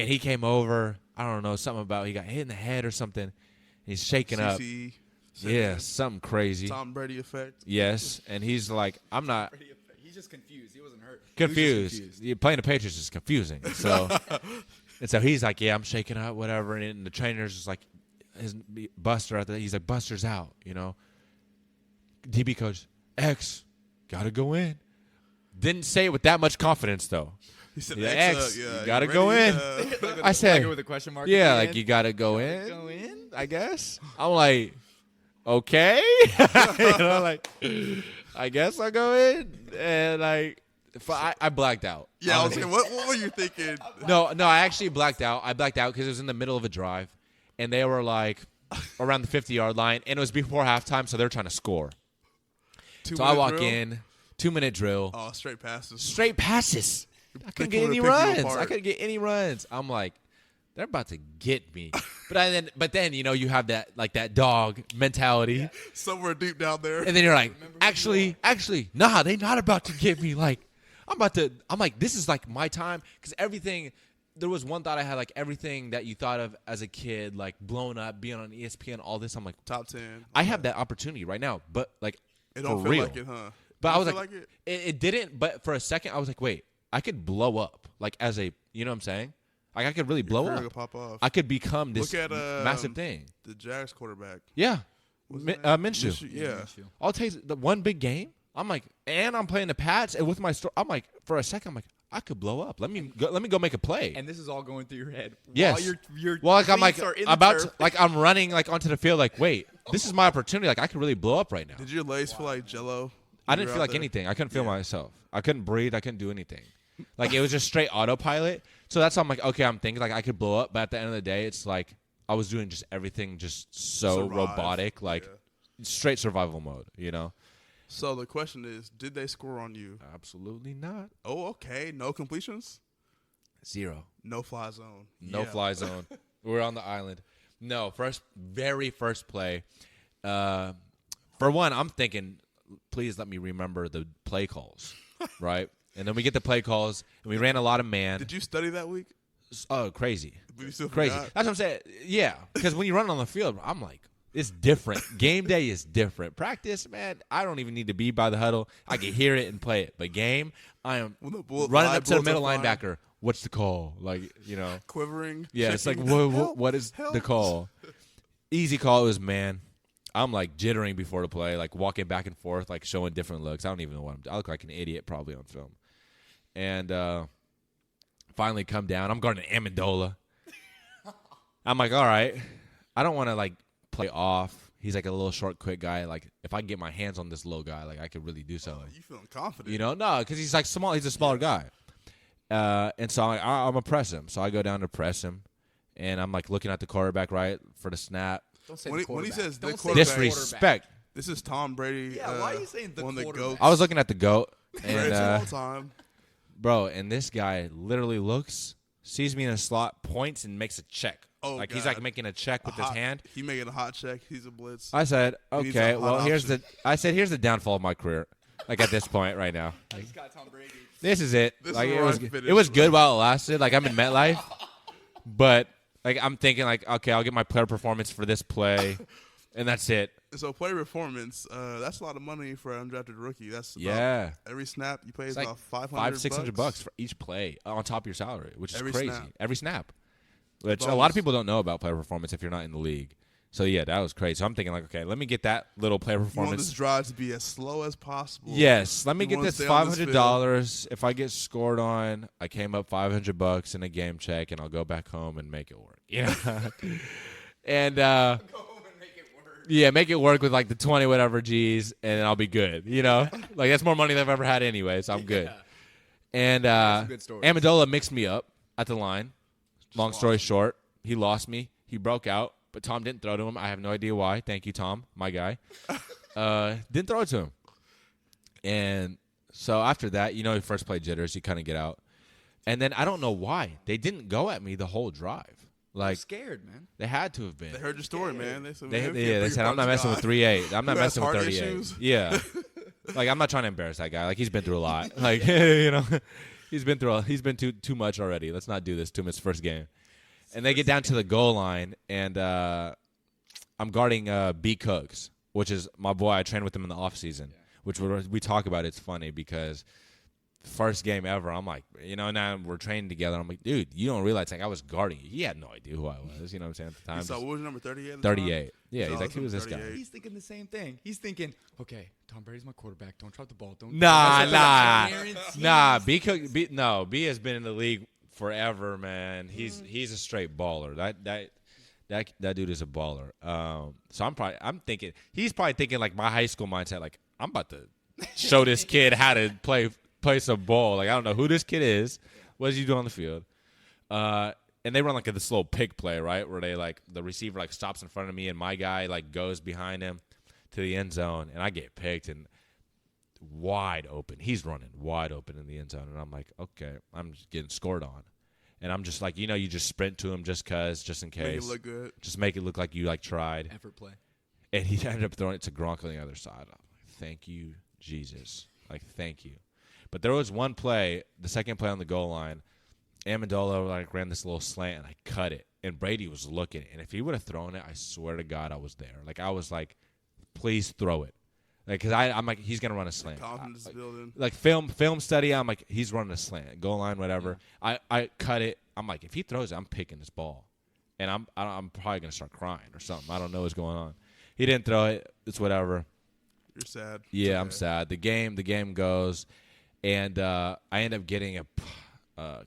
he came over. I don't know, something about he got hit in the head or something. He's shaking up. CC, Yeah, something crazy. Tom Brady effect. Yes, and he's like, I'm not He's just confused. He wasn't hurt. confused. Yeah, playing the Patriots is confusing. So, and so he's like, yeah, I'm shaking up, whatever. And the trainer's just like, his Buster out there. He's like, Buster's out, you know. DB coach, X, gotta go in. Didn't say it with that much confidence though. He said, Yeah, X, X, yeah, you gotta ready? go in. I said, with a question mark. yeah, at the like end. you gotta go in. Go in. I guess. I'm like, okay. You know, like, I guess I'll go in. And like, I blacked out. Yeah, I was honestly. like, what were you thinking? No, I actually blacked out. I blacked out because it was in the middle of a drive, and they were like around the 50-yard line, and it was before halftime, so they're trying to score. So I walk in, 2-minute drill, Oh, straight passes. straight passes. I couldn't get would've any picked you runs. apart. I couldn't get any runs. I'm like, they're about to get me. But then you know you have that like that dog mentality, Somewhere deep down there. and then you're like, actually, nah, they not about to get me. Like I'm like, this is like my time because everything. There was one thought I had, like everything that you thought of as a kid, like blown up, being on ESPN, all this. I'm like, Top 10. I have that opportunity right now, but like It don't for feel real. like it, huh? But Don't I was feel like, it? it didn't. But for a second, I was like, wait, I could blow up, like as a, you know what I'm saying? Like I could really blow Career up. could pop off. I could become this Look at massive thing. the Jags quarterback. Yeah, What's his name? Minshew. Yeah. I'll take the one big game. I'm like, and I'm playing the Pats, and with my story, I'm like, for a second, I'm like, I could blow up. Let me go make a play. And this is all going through your head. Yes. While your Well, like I'm like cleats are in the about turf. to, like I'm running like onto the field. Like, wait, this is my opportunity. Like I could really blow up right now. Did your legs feel like Jello? I when didn't you were feel out like there? anything. I couldn't feel myself. I couldn't breathe. I couldn't do anything. Like it was just straight autopilot. So that's why I'm like, okay, I'm thinking like I could blow up, but at the end of the day, it's like I was doing just everything just so Survive. robotic, like Yeah. straight survival mode. You know? So the question is, did they score on you? Absolutely not. Oh, okay. No completions? 0. No fly zone. No Yeah. fly zone. We're on the island. No, very first play. For one, I'm thinking, please let me remember the play calls, right? And then we get the play calls, and we ran a lot of man. Did you study that week? Oh, crazy. But you still Crazy. forgot? That's what I'm saying. Yeah, because when you run on the field, I'm like, it's different. Game day is different. Practice, man, I don't even need to be by the huddle. I can hear it and play it. But game, I am When the bull- running live up to the bullets are middle flying. linebacker, what's the call? Like, Quivering. Yeah, it's like, checking. what is Help. the call? Easy call. It was man. I'm like jittering before the play, like walking back and forth, like showing different looks. I don't even know what I'm doing. I look like an idiot probably on film. And finally come down. I'm guarding Amendola. I'm like, all right. I don't want to like play off. He's like a little short, quick guy. Like if I can get my hands on this little guy, like I could really do something. You feeling confident? No, because he's like small. He's a smaller guy. And so I'm going to press him. So I go down to press him. And I'm like looking at the quarterback, right, for the snap. Don't say When the he- when he quarterback. says the Don't say quarterback- Disrespect. This is Tom Brady. Yeah, why are you saying the one of the quarterback? GOATs. I was looking at the GOAT. Greatest of And, all time. bro, and this guy literally looks, sees me in a slot, points, and makes a check. Oh, like God. he's like making a check with his hand. He making a hot check. He's a blitz. I said, He needs okay, a hot well, here's option. here's the downfall of my career. Like at this point right now. I just got Tom Brady. This is it. This Like is it where was I finished. it was good while it lasted. Like I'm in MetLife. But like I'm thinking like, okay, I'll get my player performance for this play and that's it. So player performance, that's a lot of money for an undrafted rookie. That's about Yeah. every snap you play is It's like about $500, $600 for each play on top of your salary, which is Every crazy. snap. Every snap. Which a Bonus. lot of people don't know about player performance if you're not in the league. So yeah, that was crazy. So I'm thinking like, okay, let me get that little player You want performance. this drive to be as slow as possible. Yes, let me You get wanna this stay on this $500. If I get scored on, I came up $500 in a game check, and I'll go back home and make it work. And yeah, make it work with like the 20 whatever G's, and I'll be good. Like that's more money than I've ever had anyway, so I'm good. Yeah. And some good stories. Amendola mixed me up at the line. Long story short, he lost me. He broke out, but Tom didn't throw to him. I have no idea why. Thank you, Tom, my guy. Didn't throw it to him. And so after that, you first play jitters. You kind of get out. And then I don't know why. They didn't go at me the whole drive. I'm Like, scared, man. they had to have been. They heard your story, man. They said, They man, they said, I'm not messing with 3-8. I'm not Who has messing with heart 38. issues? Yeah. Like, I'm not trying to embarrass that guy. Like, he's been through a lot. Like, he's been too much already. Let's not do this to him his first game. And they get down to the goal line, and I'm guarding B. Cooks, which is my boy. I trained with him in the offseason, which we talk about. It's funny because first game ever, I'm like, now we're training together. I'm like, dude, you don't realize, like, I was guarding you. He had no idea who I was. You know what I'm saying? At the time. So what was your number 38? at the 38. time? Yeah, So he's I like, was who was this number guy? 38. He's thinking the same thing. He's thinking, okay, Tom Brady's my quarterback. Don't drop the ball. Don't. Nah. Guarantee. B has been in the league forever, man. He's a straight baller. That dude is a baller. So I'm thinking he's probably thinking like my high school mindset. Like I'm about to show this kid how to play some ball. Like I don't know who this kid is. What does he do on the field? And they run like this little pick play, right, where they like the receiver like stops in front of me and my guy like goes behind him to the end zone, and I get picked and wide open. He's running wide open in the end zone, and I'm like, okay, I'm just getting scored on, and I'm just like, you just sprint to him just in case, Make it look good. just make it look like you like tried, Effort play. and he ended up throwing it to Gronk on the other side. I'm like, thank you, Jesus, like thank you. But there was one play, the second play on the goal line. Amendola like ran this little slant and I cut it, and Brady was looking, and if he would have thrown it, I swear to God I was there. Like I was like, please throw it, like because I'm like he's gonna run a slant. Confidence building. Like film study, I'm like he's running a slant, goal line, whatever. I cut it. I'm like if he throws it, I'm picking this ball, and I'm probably gonna start crying or something. I don't know what's going on. He didn't throw it. It's whatever. You're sad. Yeah, It's I'm okay. sad. The game goes, and I end up getting a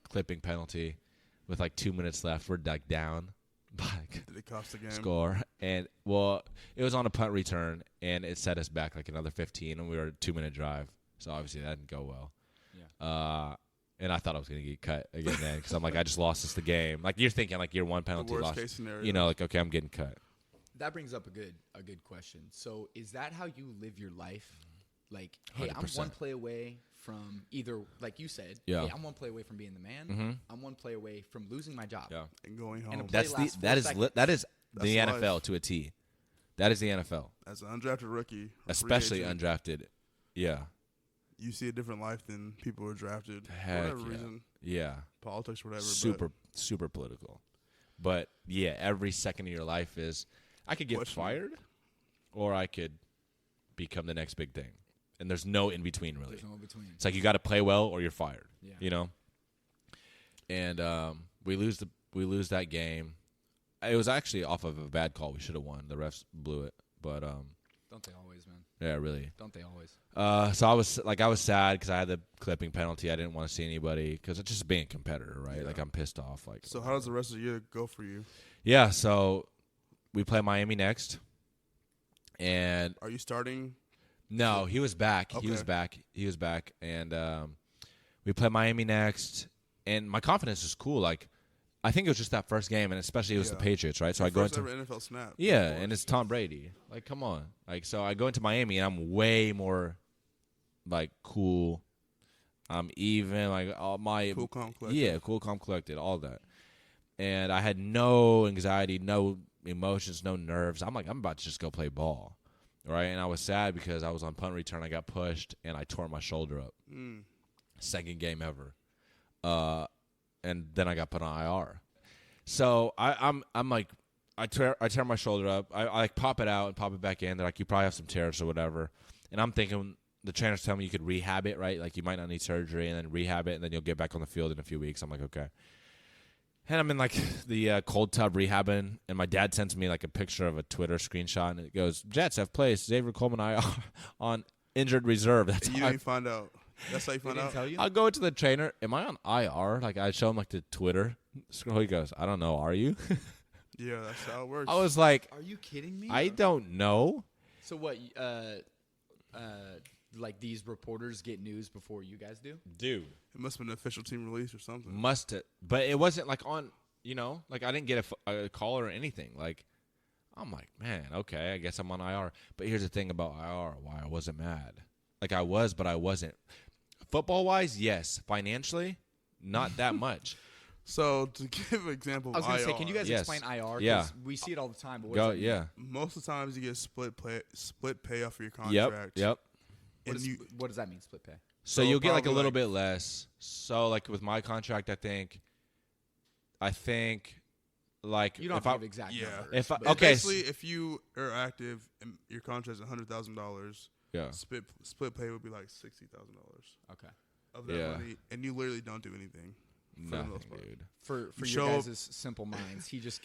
clipping penalty with like 2 minutes left. We're like down by Did it cost the game? score, and well, it was on a punt return, and it set us back like another 15, and we were a 2-minute drive. So obviously that didn't go well. Yeah. And I thought I was gonna get cut again then because I'm like I just lost us the game. Like you're thinking like you're one The penalty worst lost. case scenario. Like okay, I'm getting cut. That brings up a good question. So is that how you live your life? Like, hey, I'm 100%. one play away from either, like you said, Yeah. hey, I'm one play away from being the man. Mhm. I'm one play away from losing my job. Yeah. And going home. And a play That lasts 4 is seconds. that is the That's NFL life. to a T. That is the NFL, As an undrafted rookie. or free especially agent, undrafted. Yeah. You see a different life than people who are drafted. For Heck whatever yeah. reason. Yeah. Politics, whatever. Super political. But yeah, every second of your life is I could get Questionable. fired or I could become the next big thing. And there's no in between really. There's no in between. It's like you got to play well or you're fired. Yeah. You know? and we lose that game. It was actually off of a bad call. We should have won. The refs blew it, but don't they always, man? Yeah, really. Don't they always? So I was sad because I had the clipping penalty. I didn't want to see anybody because it's just being a competitor, right? Yeah. Like I'm pissed off. Like, so how does the rest of the year go for you? Yeah, so we play Miami next, and are you starting? No, he was back. Okay. He was back, and we play Miami next. And my confidence is cool. Like, I think it was just that first game, and especially it was the Patriots, right? So I go into NFL snap. Yeah, and it's Tom Brady. Like, come on. Like, so I go into Miami, and I'm way more like cool. I'm even like all my cool, calm, collected. Yeah, cool, calm, collected, all that. And I had no anxiety, no emotions, no nerves. I'm like, I'm about to just go play ball, right? And I was sad because I was on punt return. I got pushed, and I tore my shoulder up. Second game ever. And then I got put on IR. So I'm like, I tear my shoulder up. I like pop it out and pop it back in. They're like, you probably have some tears or whatever. And I'm thinking, the trainers tell me you could rehab it, right? Like you might not need surgery and then rehab it, and then you'll get back on the field in a few weeks. I'm like, okay. And I'm in like the cold tub rehabbing, and my dad sends me like a picture of a Twitter screenshot, and it goes, Jets have placed Xavier Coleman IR on injured reserve. That's you didn't find out. That's how you found out? Tell you? I'll go to the trainer. Am I on IR? Like, I show him, like, the Twitter scroll. He goes, I don't know. Are you? Yeah, that's how it works. I was like, are you kidding me? I don't know. So what, like these reporters get news before you guys do? Dude. It must have been an official team release or something. Must have. But it wasn't, like, on, like, I didn't get a call or anything. Like, I'm like, man, okay, I guess I'm on IR. But here's the thing about IR, why I wasn't mad. Like, I was, but I wasn't. Football-wise, yes. Financially, not that much. So, to give an example of I was going to IR, say, can you guys explain IR? Yeah. We see it all the time. But what does it mean? most of the times you get split pay off of your contract. Yep. What does that mean, split pay? So you'll get like a little bit less. So like with my contract, I think like you don't if have to give exact numbers. Basically, if you are active and your contract is $100,000, split pay would be like $60,000. Okay. Of that money, and you literally don't do anything. Nothing, dude. For your guys' simple minds, he just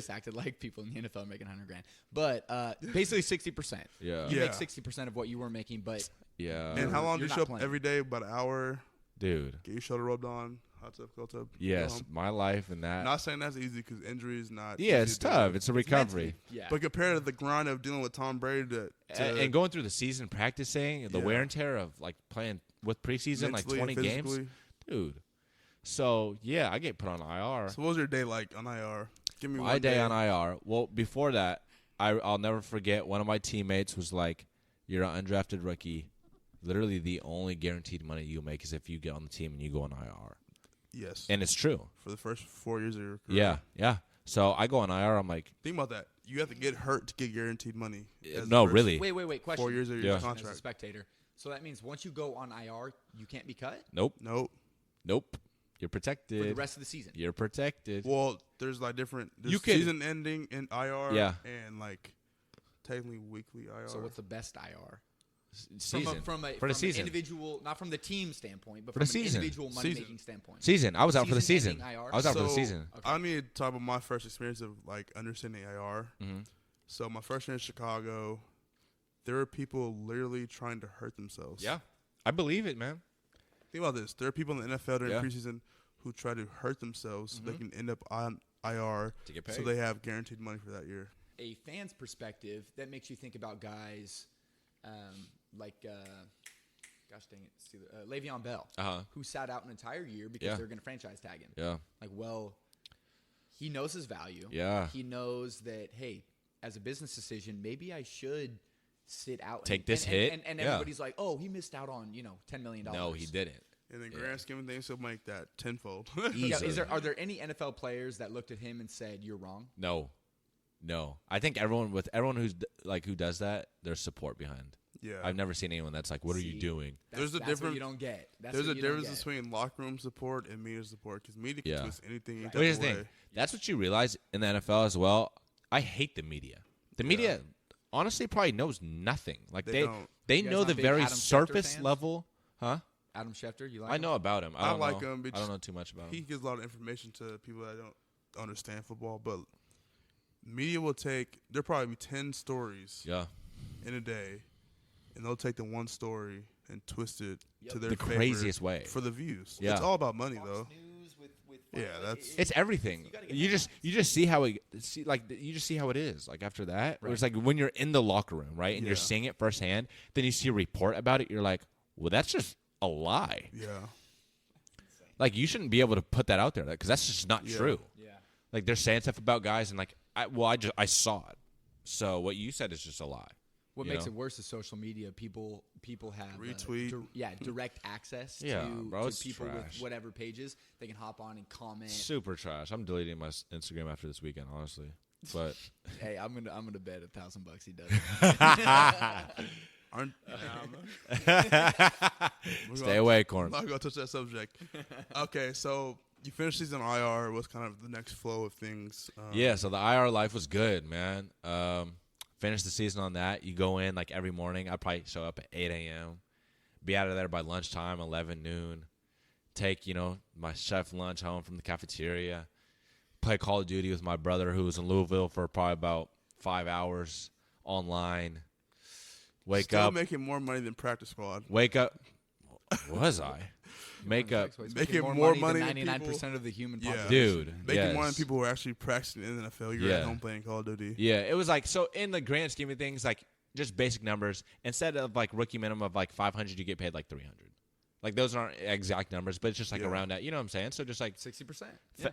acted like people in the NFL making $100,000. But basically 60%. Yeah. You make 60% of what you were making, but And how long do you show up every day? About an hour. Dude. Get your shoulder rubbed on. Hot tub, cold tub. Yes, my life and that. Not saying that's easy because injury is not. Yeah, it's tough. It's a recovery. Yeah. But compared to the grind of dealing with Tom Brady and going through the season practicing, the wear and tear of like playing with preseason, like 20 games, dude. So yeah, I get put on IR. So what was your day like on IR? Give me my day on IR. Well, before that, I'll never forget. One of my teammates was like, "You're an undrafted rookie. Literally, the only guaranteed money you make is if you get on the team and you go on IR." Yes. And it's true. For the first 4 years of your career. Yeah. So I go on IR. I'm like, think about that. You have to get hurt to get guaranteed money. No, really. Wait. Question. 4 years of your contract. As a spectator. So that means once you go on IR, you can't be cut? Nope. You're protected. For the rest of the season. You're protected. Well, there's like different. There's season ending in IR. And like technically weekly IR. So what's the best IR? Season. From the season. An individual, not from the team standpoint, but for from the an season. individual money-making standpoint. Season. I was out for the season. IR. I was out for the season. Okay. I need to talk about my first experience of like understanding IR. Mm-hmm. So my first year in Chicago, there were people literally trying to hurt themselves. Yeah, I believe it, man. Think about this. There are people in the NFL during preseason who try to hurt themselves so they can end up on IR to get paid. So they have guaranteed money for that year. A fan's perspective, that makes you think about guys like, gosh dang it, Le'Veon Bell, who sat out an entire year because they're going to franchise tag him. Yeah. Like, well, he knows his value. Yeah. He knows that, hey, as a business decision, maybe I should sit out. Take this hit. And everybody's like, oh, he missed out on, $10 million. No, he didn't. In the grand scheme of things, he'll make that tenfold. Are there any NFL players that looked at him and said, you're wrong? No. I think everyone who does that, there's support behind. Yeah. I've never seen anyone that's like, what are you doing? There's a difference. difference You don't get. There's a difference between locker room support and media support because media can twist anything. Right. Here's the thing. That's what you realize in the NFL as well. I hate the media. The media, honestly, probably knows nothing. Like they know the very surface level. Huh? Adam Schefter, you like I him? know about him. I don't like know. him. I don't know too much about him. He gives a lot of information to people that don't understand football, but media will take. There'll probably be 10 stories Yeah. in a day, and they'll take the one story and twist it to their The favor craziest way. for the views. Yeah. It's all about money, Fox though. News with Yeah, that's- It's everything. You gotta get You that just see how it you just see how it is. Like after that, where it's like when you're in the locker room, right, and you're Yeah. seeing it firsthand, then you see a report about it, you're like, well, that's just a lie. Yeah. Like you shouldn't be able to put that out there because that's just not Yeah. true. Yeah. Like they're saying stuff about guys, and like I saw it. So what you said is just a lie. What You makes know? it worse is social media. People have Retweet. direct access Yeah, to, bro, to it's people trash. with whatever pages. They can hop on and comment. Super trash. I'm deleting my Instagram after this weekend, honestly. But Hey, I'm gonna bet $1,000 he does. Aren't, stay away, I'm Corn. not going to touch that subject. Okay, so you finished season IR. What's kind of the next flow of things? Yeah, so the IR life was good, man. Finished the season on that. You go in like every morning. I'd probably show up at 8 a.m., be out of there by lunchtime, 11, noon. Take, my chef lunch home from the cafeteria. Play Call of Duty with my brother who was in Louisville for probably about 5 hours online. Wake Still up. making more money than practice squad. Wake up. Was I? Make up. He's Making more more money money than than 99% of the human Yeah. population. Dude. Making more than yes. people who are actually practicing in the NFL. You're Yeah. at home playing Call of Duty. Yeah, it was like, so in the grand scheme of things, like just basic numbers, instead of like rookie minimum of like 500, you get paid like 300. Like those aren't exact numbers, but it's just like Yeah. around that. You know what I'm saying? So just like 60%.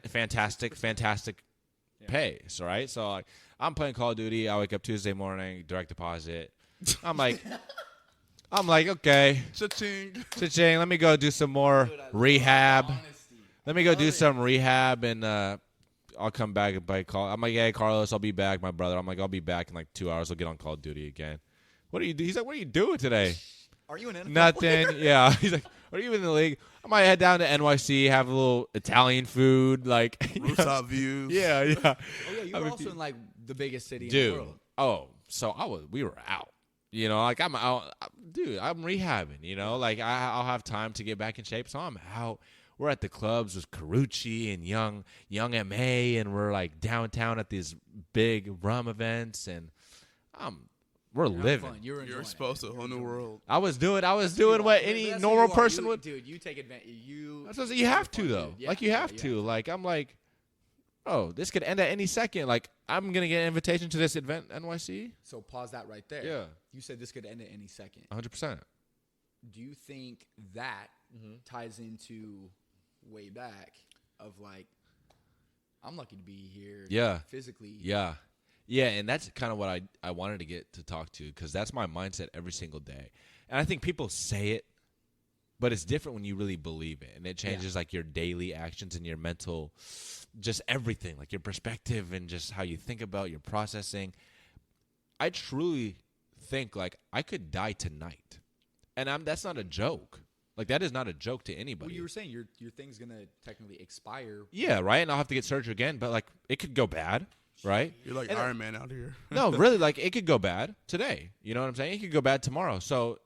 fantastic pay. So right? So like I'm playing Call of Duty. I wake up Tuesday morning, direct deposit. I'm like, okay, Cha-ching. cha-ching, let me go do some more rehab. Let me go do some rehab, and I'll come back and play Call. I'm like, hey, Carlos, I'll be back. My brother, I'm like, I'll be back in like 2 hours. We'll get on Call of Duty again. What are you? He's like, what are you doing today? Are you an NFL Nothing. player? Yeah. He's like, are you in the league? I might head down to NYC, have a little Italian food, like Rooftop views. Yeah, yeah. Oh yeah, you I were mean, also in like the biggest city in Dude. the world. Oh, so we were out. Like I'm out. Dude, I'm rehabbing. Like I'll have time to get back in shape, so I'm out. We're at the clubs with Carucci and young MA, and we're like downtown at these big rum events, and we're You're having living. fun. You're enjoying You're it. exposed to a You're whole new enjoying it. world. I was doing You what are. any That's normal who you are. person You- would. Dude, you take advantage. That's what you have to though. Yeah, Like you have yeah. to. Like I'm like, oh, this could end at any second. Like I'm gonna get an invitation to this event, NYC. So pause that right there. Yeah. You said this could end at any second. 100%. Do you think that ties into way back of like, I'm lucky to be here. Yeah. Physically. Yeah. Yeah, and that's kind of what I wanted to get to talk to because that's my mindset every single day. And I think people say it, but it's different when you really believe it. And it changes like your daily actions and your mental, just everything, like your perspective and just how you think about your processing. I truly think like I could die tonight. And that's not a joke. Like that is not a joke to anybody. Well, you were saying your thing's gonna technically expire. Yeah, right? And I'll have to get surgery again, but like it could go bad, right? You're like And Iron Man out here. No, really, like it could go bad today. You know what I'm saying? It could go bad tomorrow. So,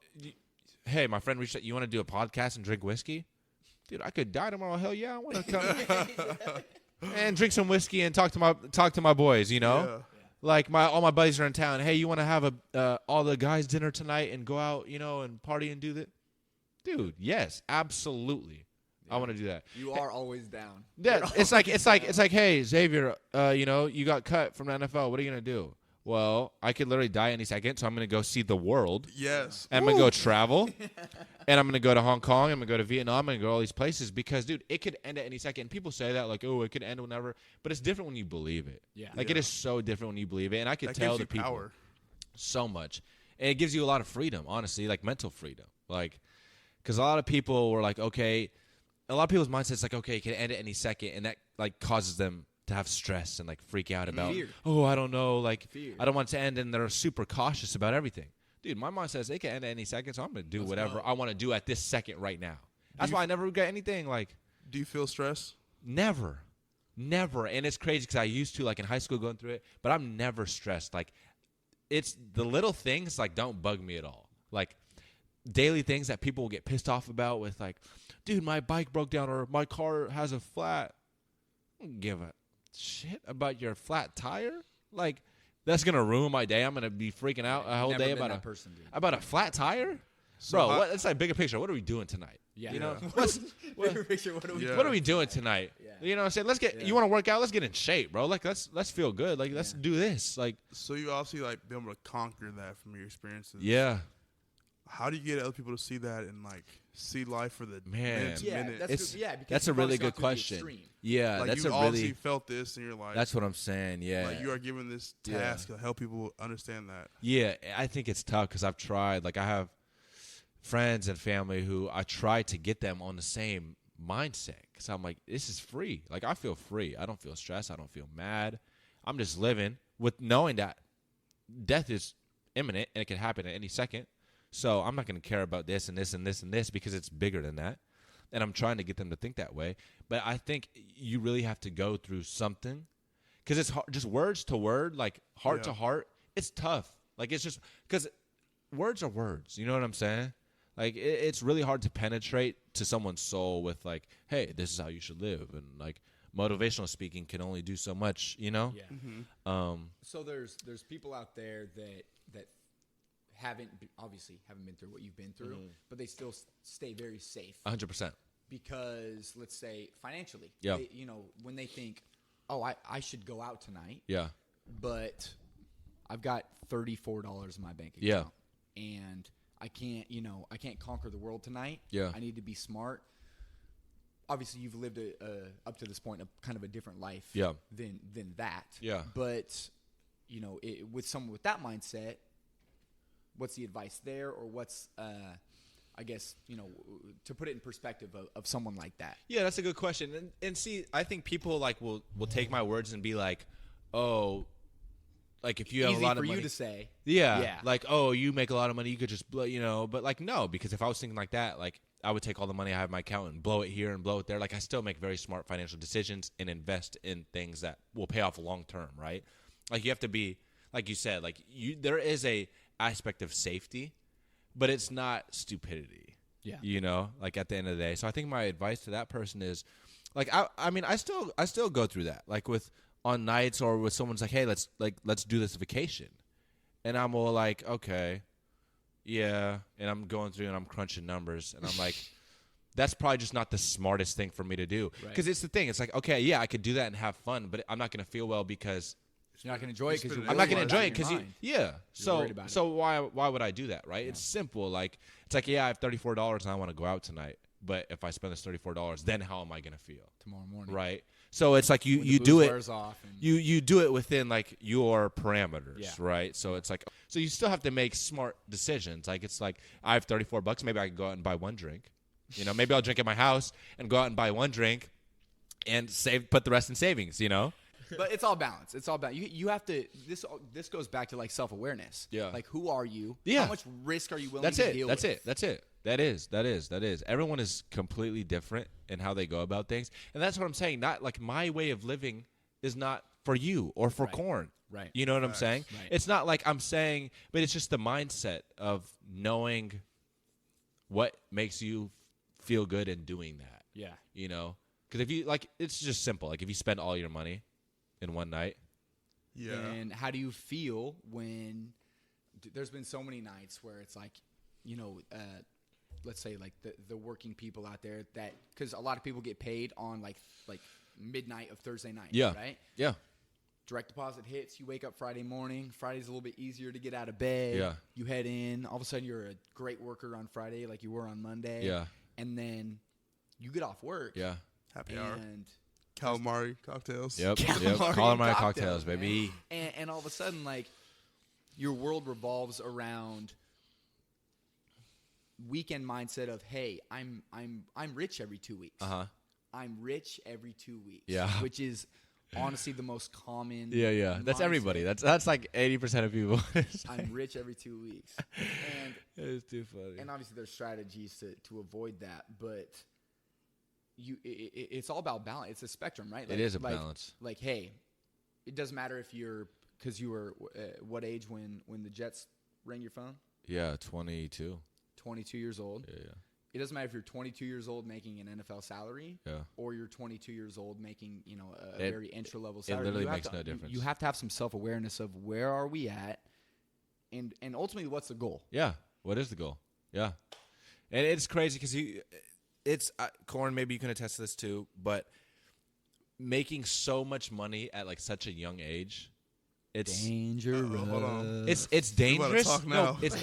hey, my friend reached out. You want to do a podcast and drink whiskey? Dude, I could die tomorrow. Hell yeah, I want to come and drink some whiskey and talk to my boys. Yeah. Like all my buddies are in town. Hey, you want to have all the guys dinner tonight and go out, and party and do that? Dude, yes, absolutely. I want to do that. You are always down. Yeah, it's like, hey, Xavier, you got cut from the NFL. What are you gonna do? Well, I could literally die any second, so I'm gonna go see the world. Yes. And I'm gonna go travel, and I'm gonna go to Hong Kong. I'm gonna go to Vietnam. I'm gonna go to all these places because, dude, it could end at any second. And people say that like, oh, it could end whenever, but it's different when you believe it. Yeah. Like it is so different when you believe it, and I could That tell gives the you people power. so much, and it gives you a lot of freedom, honestly, like mental freedom, like because a lot of people were like, okay. A lot of people's mindset's like, okay, it can end at any second, and that like causes them to have stress and like freak out about, Fear. oh, I don't know, like Fear. I don't want it to end, and they're super cautious about everything. Dude, my mind says it can end at any second, so I'm gonna do whatever I want to do at this second right now. That's why I never regret anything. Like, Do you feel stress? never, and it's crazy because I used to like in high school going through it, but I'm never stressed. Like, it's the little things like don't bug me at all. Like, daily things that people will get pissed off about with like, dude, my bike broke down or my car has a flat. I don't give a shit about your flat tire. Like, that's going to ruin my day. I'm going to be freaking out a whole Never day been about that a person, dude. about a flat tire. So Bro, how- it's like bigger picture. What are we doing tonight? Yeah. You know, Yeah. Bigger picture, what are we Yeah. what are we doing tonight? Yeah. You know what I'm saying? Let's get. Yeah. You want to work out? Let's get in shape, bro. Like let's feel good. Like let's Yeah. do this. Like So you obviously like been able to conquer that from your experiences. yeah, How do you get other people to see that and like see life for the Man. minute to Yeah, minute? that's It's- good. Yeah, because that's a you've probably really gone good through the question. extreme. Yeah, like that's you a obviously really. felt this in your life. That's what I'm saying. Yeah, like you are given this Yeah. task to help people understand that. yeah. I think it's tough because I've tried. Like I have friends and family who I try to get them on the same mindset because I'm like, this is free. Like I feel free. I don't feel stressed. I don't feel mad. I'm just living with knowing that death is imminent and it can happen at any second. So I'm not going to care about this and this and this and this because it's bigger than that. And I'm trying to get them to think that way. But I think you really have to go through something because it's hard, just words to word, like heart to heart. It's tough. Like it's just because words are words. You know what I'm saying? Like it's really hard to penetrate to someone's soul with like, hey, this is how you should live. And like motivational speaking can only do so much, you know? Yeah. So there's people out there that obviously haven't been through what you've been through, but they still stay very safe 100%. because let's say financially, Yeah. you know, when they think, oh, I should go out tonight, Yeah. but I've got $34 in my bank account, Yeah. and I can't conquer the world tonight. Yeah. I need to be smart. Obviously, you've lived up to this point a kind of a different life. Yeah. Than that. Yeah. But you know, with someone with that mindset, what's the advice there, or what's I guess, you know, to put it in perspective of someone like that. Yeah, that's a good question. And see, I think people like will take my words and be like, oh, like if you have Easy a lot for of money. you to say. Yeah, Yeah. like, oh, you make a lot of money, you could just blow, you know, but like, no, because if I was thinking like that, like I would take all the money I have in my account and blow it here and blow it there. Like I still make very smart financial decisions and invest in things that will pay off long term, right? Like you have to be, like you said, like there is a aspect of safety, but it's not stupidity. Yeah. You know, like at the end of the day. So I think my advice to that person is like, I mean, I still go through that, like on nights or with someone's like, hey, let's do this vacation. And I'm all like, okay, yeah. And I'm going through and I'm crunching numbers. And I'm like, that's probably just not the smartest thing for me to do. Right. Because it's the thing. It's like, okay, yeah, I could do that and have fun, but I'm not going to feel well because You're not going to enjoy it because spend I'm not going to Worried enjoy it because You're So worried about it. so why would I do that, right? It's simple. Like it's like, yeah, I have $34 and I want to go out tonight. But if I spend this $34, then how am I going to feel? tomorrow morning. Right? So it's like When the you booze do it. wears off and You do it within like your parameters, Yeah. right? So it's like, so you still have to make smart decisions. Like it's like I have $34, maybe I can go out and buy one drink. You know, maybe I'll drink at my house and go out and buy one drink and put the rest in savings. You know, But it's all balance. It's all balance. You have to. This goes back to like self-awareness. Yeah. Like who are you? Yeah. How much risk are you willing that's to it. deal That's with? it. That's it. That is. Everyone is completely different in how they go about things, and that's what I'm saying. Not like my way of living is not for you or for Right. corn. Right. You know what I'm saying? Right. It's not like I'm saying, but it's just the mindset of knowing what makes you feel good in doing that. Yeah. You know, because if you like, it's just simple. Like if you spend all your money in one night, Yeah. And how do you feel when there's been so many nights where it's like, you know, let's say like the working people out there that, because a lot of people get paid on like midnight of Thursday night. Yeah. Right. yeah, Direct deposit hits. You wake up Friday morning. Friday's a little bit easier to get out of bed. Yeah. You head in. All of a sudden, you're a great worker on Friday, like you were on Monday. Yeah. And then you get off work. yeah. Happy hour. And Calamari cocktails. Yep. Calamari Calamari cocktails, cocktails, man. baby. and all of a sudden, like your world revolves around weekend mindset of, hey, I'm rich every 2 weeks. Uh-huh. I'm rich every 2 weeks. Yeah. Which is honestly the most common. Yeah. That's mindset. everybody. That's like 80% of people. I'm rich every 2 weeks. And It's too funny. and obviously there's strategies to avoid that, but it's all about balance. It's a spectrum, right? It is a like, balance. Like, hey, it doesn't matter if because you were what age when the Jets rang your phone? Yeah, 22. 22 years old. Yeah. It doesn't matter if you're 22 years old making an NFL salary, Yeah. or you're 22 years old making a It- very entry level it salary. literally You have makes to- no difference. You have to have some self awareness of where are we at, and ultimately what's the goal. Yeah. What is the goal? Yeah. And it's crazy because it's Corn. Maybe you can attest to this too, but making so much money at like such a young age, it's Dangerous. Hold on. it's We about to dangerous. talk No, now. it's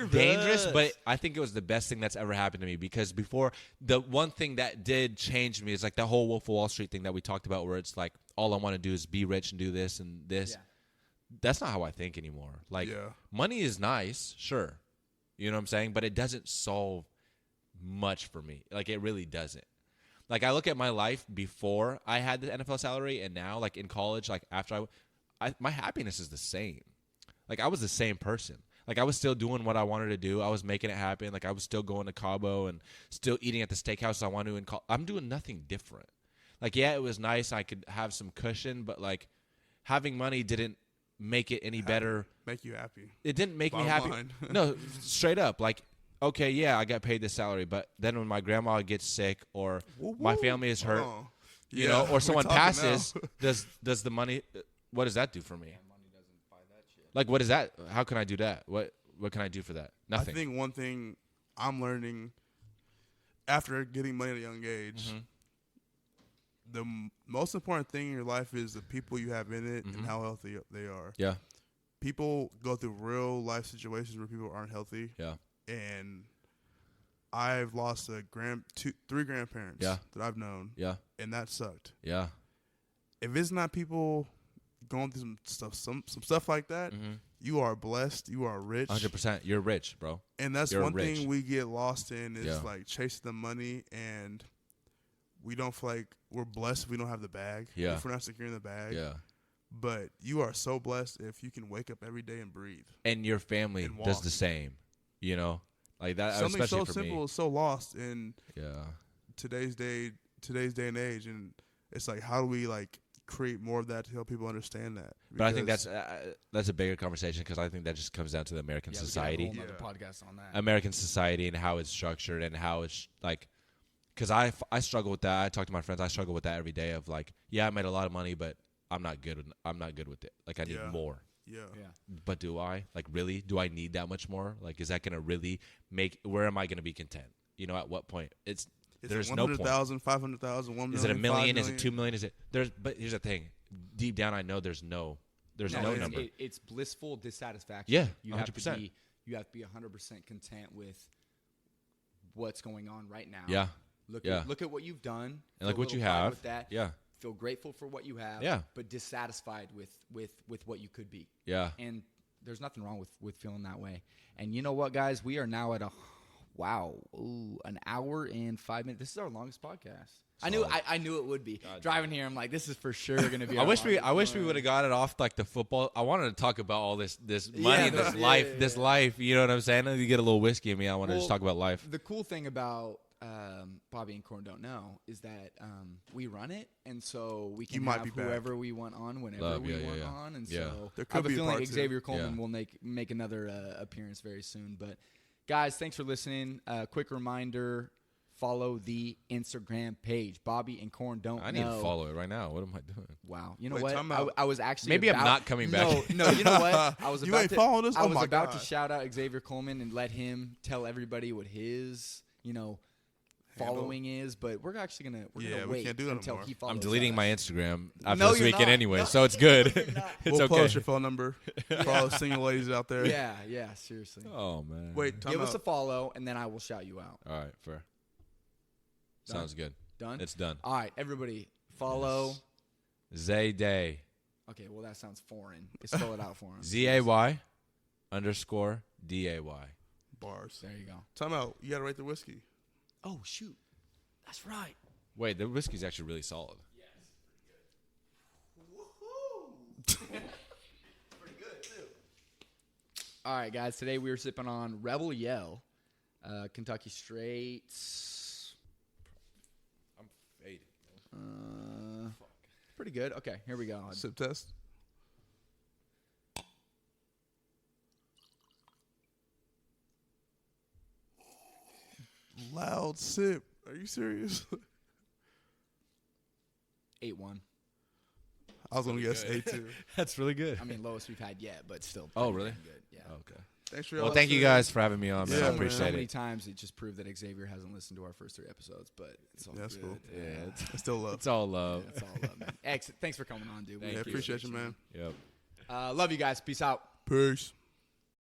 dangerous, but I think it was the best thing that's ever happened to me because before the one thing that did change me is like that whole Wolf of Wall Street thing that we talked about, where it's like all I want to do is be rich and do this and this. Yeah. That's not how I think anymore. Like Yeah. money is nice, sure, you know what I'm saying, but it doesn't solve much for me. Like it really doesn't. Like I look at my life before I had the NFL salary and now, like in college, like after my happiness is the same. Like I was the same person. Like I was still doing what I wanted to do. I was making it happen. Like I was still going to Cabo and still eating at the steakhouse I wanted to. I'm doing nothing different. Like yeah, it was nice. I could have some cushion, but like having money didn't make it any better. Make you happy. It didn't make me Bottom happy. line. No, straight up. Like okay, yeah, I got paid this salary, but then when my grandma gets sick or my family is hurt, Oh. you Yeah, know, or we're someone talking passes, now. does the money? What does that do for me? Like, what is that? How can I do that? What can I do for that? Nothing. I think one thing I'm learning after getting money at a young age, Mm-hmm. the most important thing in your life is the people you have in it Mm-hmm. and how healthy they are. Yeah, People go through real life situations where people aren't healthy, yeah, and I've lost three grandparents Yeah. that I've known, yeah, and that sucked. yeah. If it's not people going through some stuff like that, you are blessed. You are rich. 100%. You're rich, bro. And that's You're one rich. thing we get lost in is Yeah. like chasing the money, and we don't feel like we're blessed if we don't have the bag. Yeah. If we're not secure in the bag. Yeah. But you are so blessed if you can wake up every day and breathe. And your family And does walk. the same. You know, like that. Something especially so for simple me. is so lost in Yeah. today's day and age, and it's like, how do we like create more of that to help people understand that? But I think Because that's a bigger conversation because I think that just comes down to the American Yeah, we could have a society. whole nother Yeah. podcast on that. American society and how it's structured and how it's like, because I struggle with that. I talk to my friends. I struggle with that every day. Of like, yeah, I made a lot of money, but I'm not good. I'm not good with it. Like, I need Yeah. more. yeah. Yeah. But do I? Like, really? Do I need that much more? Like, is that gonna really make? Where am I gonna be content? You know, at what point? Is There's it no point. 100,000, 500,000, 1 million? Is it a 5 million? Is million? it 2 million? Is it there's? But here's the thing. Deep down, I know there's no No, it's- number. It's blissful dissatisfaction. Yeah, you have to 100%. be 100% content with what's going on right now. Yeah, Look Yeah. at what you've done. and like feel a what you little pride have. With that. Yeah, Feel grateful for what you have. Yeah. But dissatisfied with what you could be. yeah. And there's nothing wrong with feeling that way. And you know what, guys? We are now at an hour and 5 minutes. This is our longest podcast. I knew it would be. God Driving here, I'm like, this is for sure going to be. I our wish we longest would one. have got it off like the football. I wanted to talk about all this money, Yeah, this yeah, life, yeah, this yeah. life. You know what I'm saying? You get a little whiskey in me. I want to just Well, talk about life. The cool thing about Bobby and Corn Don't Know is that we run it, and so we can might have be back. whoever we want on whenever Love, we yeah, want yeah. on. And Yeah. so There I have could a be a feeling part two. Xavier Coleman Yeah. will make another appearance very soon. But guys, thanks for listening. Quick reminder. Follow the Instagram page. Bobby and Corn Don't Know. I need to follow it right now. What am I doing? Wow. You know Wait, what? time out. I was actually Maybe I'm about- not coming back. No, you know what? I was You about ain't to, following us? I Oh was my about God. to shout out Xavier Coleman and let him tell everybody what his, following is, but we're actually gonna Yeah, we wait can't do that until anymore. he follows I'm deleting us. my Instagram after No, this you're weekend not. anyway, No, so it's good. you're not. It's We'll okay. post your phone number for all the single ladies out there. Yeah, seriously. Oh man. Wait, time Give out. us a follow, and then I will shout you out. All right, fair. Done? Sounds good. Done? It's done. All right, everybody, follow. Zayday. Okay, well, that sounds foreign. Spell it out for him. ZAY_DAY. Bars. There you go. Time out. You got to rate the whiskey. Oh, shoot. That's right. Wait, the whiskey's actually really solid. Pretty good, too. All right, guys. Today we were sipping on Rebel Yell, Kentucky Straights. I'm faded. Pretty good. Okay, here we go. Sip test. loud sip. Are you serious? 8-1. I was gonna guess good. 8-2. That's really good. I mean, lowest we've had yet, but still. Oh, pretty really? damn good. Yeah. Okay. Thanks for Well, y'all thank you listening. guys for having me on, man. Yeah, I man. appreciate So many it. times it just proved that Xavier hasn't listened to our first 3 episodes, but it's all Yeah, that's good. cool. Yeah, I still love. it's all love. It's all love, man. Thanks for coming on, dude. We Yeah, appreciate you, man. Yep. Love you guys. Peace out. Peace.